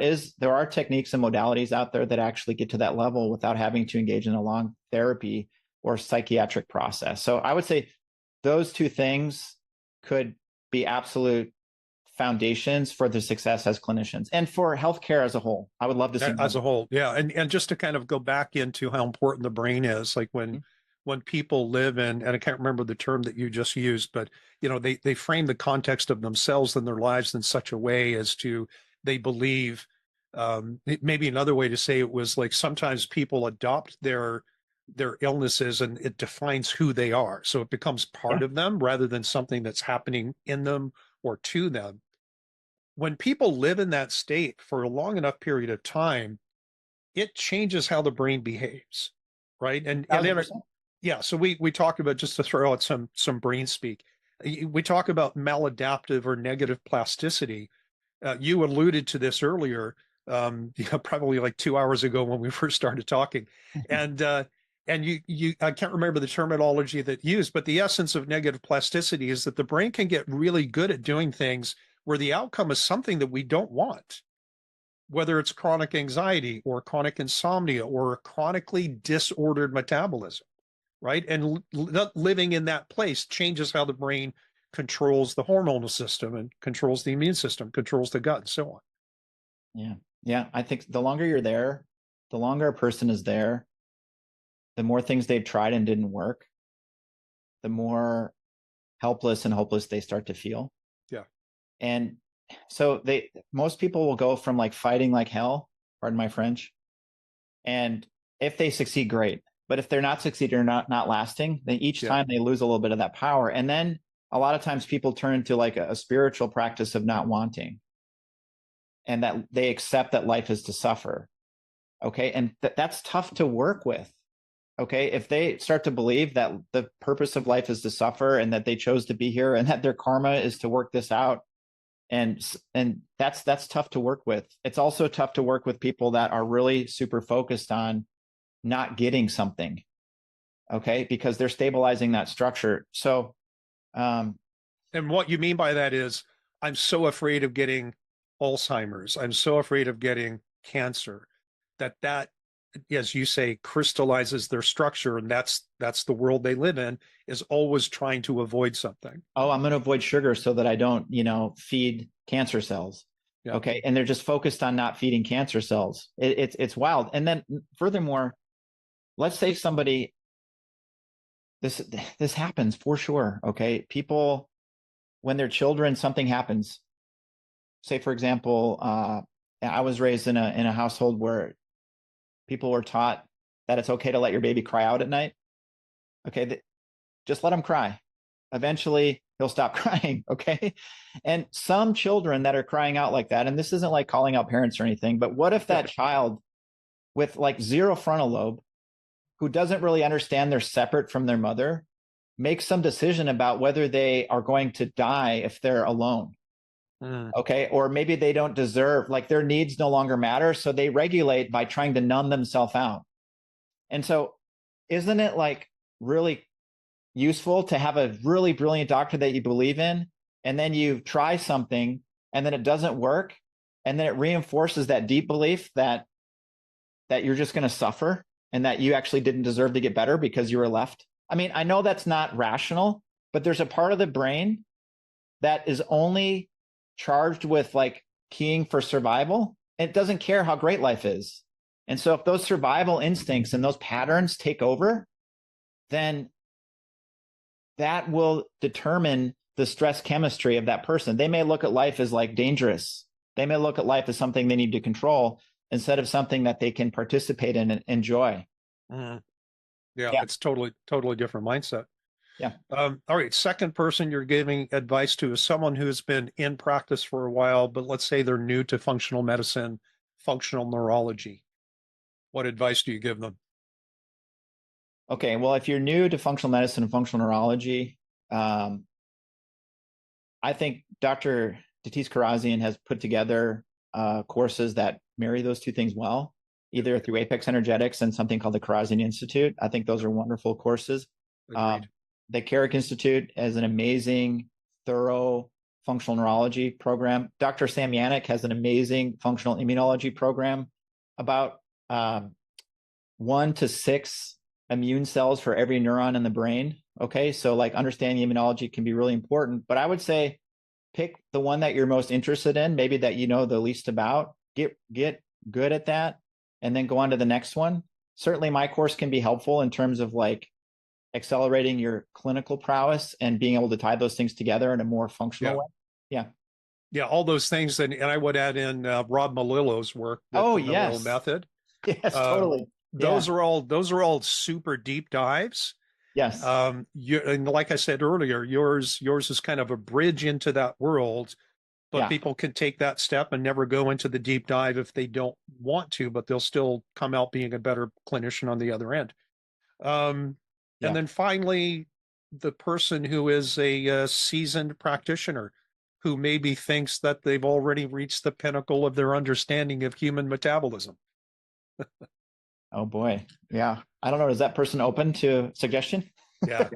are techniques and modalities out there that actually get to that level without having to engage in a long therapy or psychiatric process. So I would say those two things could be absolute foundations for the success as clinicians and for healthcare as a whole. I would love to see as a whole. Yeah. And just to kind of go back into how important the brain is, like when people live in, and I can't remember the term that you just used, but they frame the context of themselves and their lives in such a way as to, they believe, maybe another way to say it was like sometimes people adopt their illnesses and it defines who they are. So it becomes part of them rather than something that's happening in them or to them. When people live in that state for a long enough period of time, it changes how the brain behaves, right? And yeah, so we talk about, just to throw out some brain speak, we talk about maladaptive or negative plasticity. You alluded to this earlier, probably like 2 hours ago when we first started talking, and you I can't remember the terminology that you used, but the essence of negative plasticity is that the brain can get really good at doing things where the outcome is something that we don't want, whether it's chronic anxiety or chronic insomnia or a chronically disordered metabolism, right? And living in that place changes how the brain controls the hormonal system and controls the immune system, controls the gut, and so on. Yeah. Yeah. I think the longer you're there, the longer a person is there, the more things they've tried and didn't work, the more helpless and hopeless they start to feel. Yeah. And so most people will go from like fighting like hell, pardon my French. And if they succeed, great. But if they're not succeeding or not lasting, then each time they lose a little bit of that power. And then a lot of times people turn to like a spiritual practice of not wanting. and that they accept that life is to suffer. Okay. And that's tough to work with. Okay. If they start to believe that the purpose of life is to suffer and that they chose to be here and that their karma is to work this out, and that's tough to work with. It's also tough to work with people that are really super focused on not getting something. Okay. Because they're stabilizing that structure. So, and what you mean by that is, I'm so afraid of getting Alzheimer's. I'm so afraid of getting cancer that, as you say, crystallizes their structure. And that's the world they live in, is always trying to avoid something. Oh, I'm going to avoid sugar so that I don't, feed cancer cells. Yeah. Okay. And they're just focused on not feeding cancer cells. It's wild. And then furthermore, let's say somebody, this happens for sure. Okay. People, when their children, something happens, say, for example, I was raised in a household where people were taught that it's okay to let your baby cry out at night. Okay. Just let him cry. Eventually he'll stop crying. Okay. And some children that are crying out like that, and this isn't like calling out parents or anything, but what if that child with like zero frontal lobe, who doesn't really understand they're separate from their mother, makes some decision about whether they are going to die if they're alone. Okay. Or maybe they don't deserve, like their needs no longer matter. So they regulate by trying to numb themselves out. And so isn't it like really useful to have a really brilliant doctor that you believe in, and then you try something and then it doesn't work, and then it reinforces that deep belief that you're just going to suffer and that you actually didn't deserve to get better because you were left? I mean, I know that's not rational, but there's a part of the brain that is only charged with like keying for survival. It doesn't care how great life is. And so if those survival instincts and those patterns take over, then that will determine the stress chemistry of that person. They may look at life as like dangerous. They may look at life as something they need to control instead of something that they can participate in and enjoy. Yeah, it's totally different mindset. Yeah. All right. Second person you're giving advice to is someone who's been in practice for a while, but let's say they're new to functional medicine, functional neurology. What advice do you give them? Okay. Well, if you're new to functional medicine and functional neurology, I think Dr. Datis Karazian has put together courses that marry those two things well, either through Apex Energetics and something called the Karazian Institute. I think those are wonderful courses. The Carrick Institute has an amazing, thorough functional neurology program. Dr. Sam Yannick has an amazing functional immunology program, about 1 to 6 immune cells for every neuron in the brain. Okay. So like understanding immunology can be really important, but I would say pick the one that you're most interested in, maybe that you know the least about, get good at that, and then go on to the next one. Certainly my course can be helpful in terms of like accelerating your clinical prowess and being able to tie those things together in a more functional way. Yeah, all those things. And I would add in Rob Malillo's work with the neural method. Yes, totally. Those are all super deep dives. Yes. And like I said earlier, yours is kind of a bridge into that world, but people can take that step and never go into the deep dive if they don't want to, but they'll still come out being a better clinician on the other end. And then finally, the person who is a seasoned practitioner who maybe thinks that they've already reached the pinnacle of their understanding of human metabolism. Oh boy. Yeah. I don't know. Is that person open to suggestion? Yeah.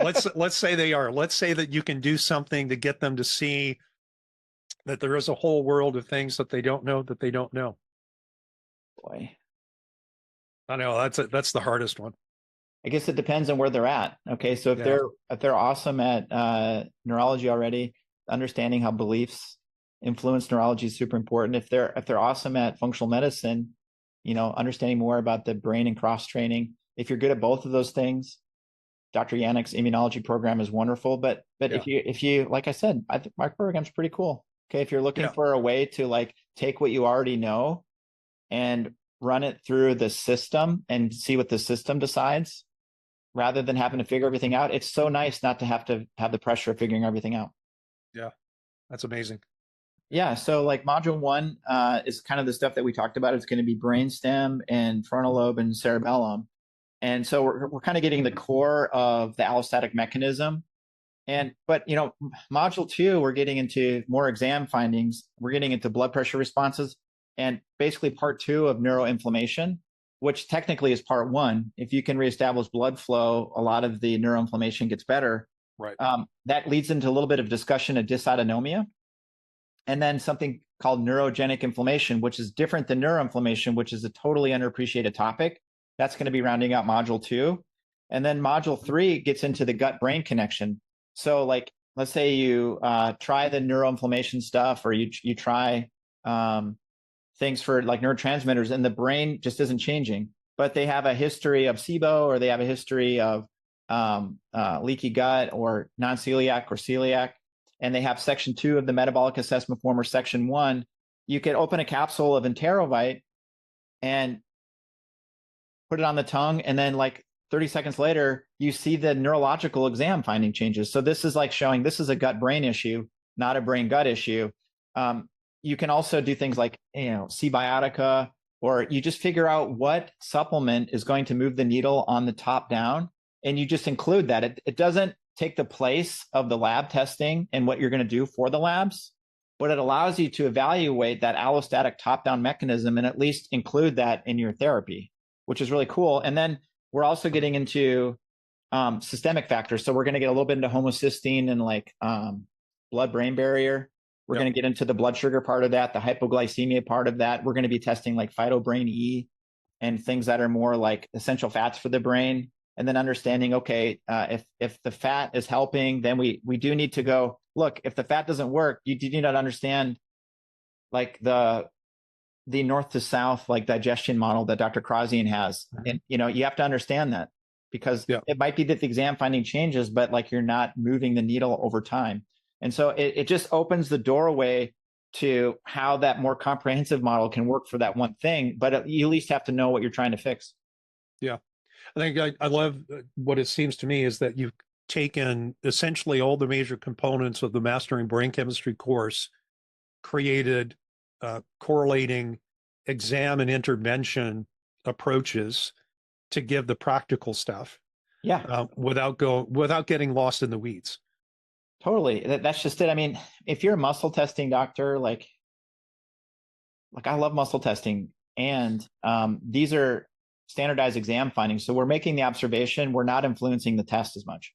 Let's say they are. Let's say that you can do something to get them to see that there is a whole world of things that they don't know that they don't know. Boy. I know that's the hardest one. I guess it depends on where they're at. Okay. So if they're awesome at neurology already, understanding how beliefs influence neurology is super important. If they're awesome at functional medicine, understanding more about the brain and cross training. If you're good at both of those things, Dr. Yannick's immunology program is wonderful. But if you, like I said, I think my program's pretty cool. Okay. If you're looking for a way to like take what you already know and run it through the system and see what the system decides rather than having to figure everything out, it's so nice not to have the pressure of figuring everything out. Yeah. That's amazing. Yeah. So like module one is kind of the stuff that we talked about. It's going to be brainstem and frontal lobe and cerebellum. And so we're kind of getting the core of the allostatic mechanism. But module two, we're getting into more exam findings. We're getting into blood pressure responses and basically part two of neuroinflammation, which technically is part one. If you can reestablish blood flow, a lot of the neuroinflammation gets better. Right. That leads into a little bit of discussion of dysautonomia, and then something called neurogenic inflammation, which is different than neuroinflammation, which is a totally underappreciated topic. That's going to be rounding out module two. And then module three gets into the gut-brain connection. So like, let's say you try the neuroinflammation stuff, or you try things for like neurotransmitters, and the brain just isn't changing, but they have a history of SIBO, or they have a history of leaky gut or non-celiac or celiac, and they have section 2 of the metabolic assessment form or section 1, you could open a capsule of Enterovite and put it on the tongue, and then like 30 seconds later, you see the neurological exam finding changes. So this is like showing this is a gut-brain issue, not a brain-gut issue. You can also do things like, C-Biotica, or you just figure out what supplement is going to move the needle on the top down, and you just include that. It doesn't take the place of the lab testing and what you're going to do for the labs, but it allows you to evaluate that allostatic top-down mechanism and at least include that in your therapy, which is really cool. And then we're also getting into systemic factors. So we're going to get a little bit into homocysteine and like blood-brain barrier. We're going to get into the blood sugar part of that, the hypoglycemia part of that. We're going to be testing like phytobrain E and things that are more like essential fats for the brain. And then understanding, okay, if the fat is helping, then we do need to go, look, if the fat doesn't work, you do need to understand like the north to south, like digestion model that Dr. Krasian has. And, you have to understand that, because it might be that the exam finding changes, but like you're not moving the needle over time. And so it just opens the doorway to how that more comprehensive model can work for that one thing, but you at least have to know what you're trying to fix. Yeah. I think I love what it seems to me is that you've taken essentially all the major components of the Mastering Brain Chemistry course, created correlating exam and intervention approaches to give the practical stuff. Yeah. Without getting lost in the weeds. Totally. That's just it. I mean, if you're a muscle testing doctor, like I love muscle testing, and these are standardized exam findings. So we're making the observation. We're not influencing the test as much.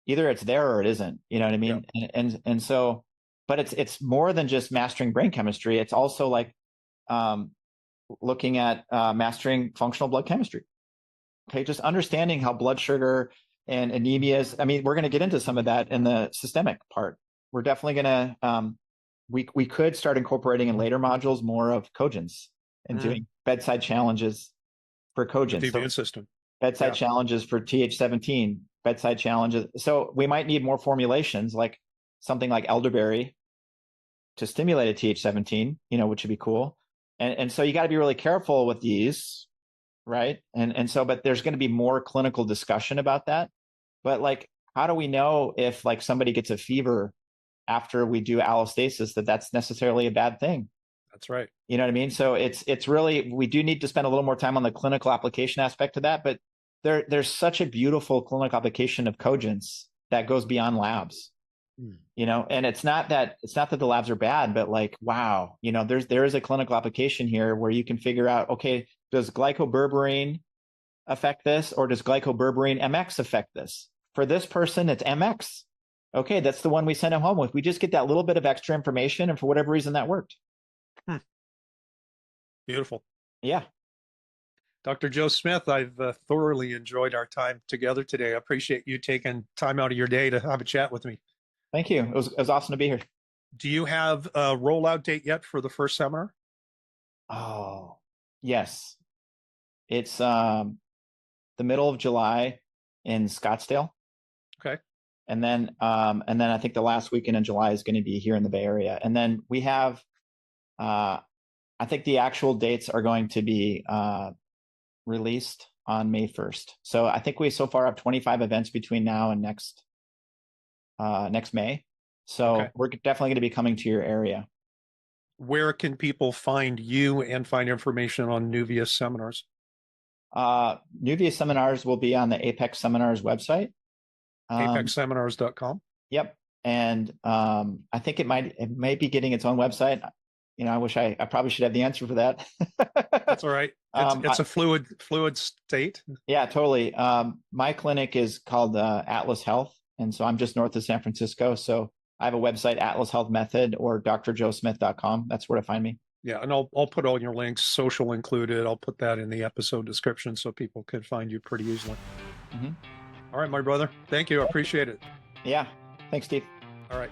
Either it's there or it isn't. You know what I mean? Yeah. And so, but it's more than just mastering brain chemistry. It's also like looking at mastering functional blood chemistry. Okay, just understanding how blood sugar and anemias. I mean, we're going to get into some of that in the systemic part. We're definitely going to. We could start incorporating in later modules more of cogence and doing bedside challenges for cogence. The immune system. Bedside challenges for TH17. Bedside challenges. So we might need more formulations, like something like elderberry to stimulate a TH17. Which would be cool. And so you got to be really careful with these. Right. And so, but there's going to be more clinical discussion about that. But like, how do we know if like somebody gets a fever after we do allostasis, that's necessarily a bad thing? That's right. You know what I mean? So it's really, we do need to spend a little more time on the clinical application aspect of that, but there's such a beautiful clinical application of cogence that goes beyond labs. And it's not that the labs are bad, but like, wow, there is a clinical application here where you can figure out, okay, does glycoberberine affect this, or does glycoberberine MX affect this? For this person, it's MX. Okay, that's the one we sent him home with. We just get that little bit of extra information, and for whatever reason, that worked. Beautiful. Yeah. Dr. Joe Smith, I've thoroughly enjoyed our time together today. I appreciate you taking time out of your day to have a chat with me. Thank you. It was awesome to be here. Do you have a rollout date yet for the first seminar? Oh, yes. It's the middle of July in Scottsdale. Okay. And then I think the last weekend in July is going to be here in the Bay Area. And then we have, I think the actual dates are going to be released on May 1st. So I think we so far have 25 events between now and next May. So we're definitely going to be coming to your area. where can people find you and find information on Nuvius seminars? Nuvius seminars will be on the Apex Seminars website. ApexSeminars.com. Yep. And I think it may be getting its own website. I wish I probably should have the answer for that. That's all right. It's a fluid state. Yeah, totally. My clinic is called Atlas Health. And so I'm just north of San Francisco. So I have a website, Atlas Health Method, or drjoesmith.com. That's where to find me. Yeah, and I'll put all your links, social included. I'll put that in the episode description so people can find you pretty easily. Mm-hmm. All right, my brother. Thank you. I appreciate it. Yeah. Thanks, Steve. All right.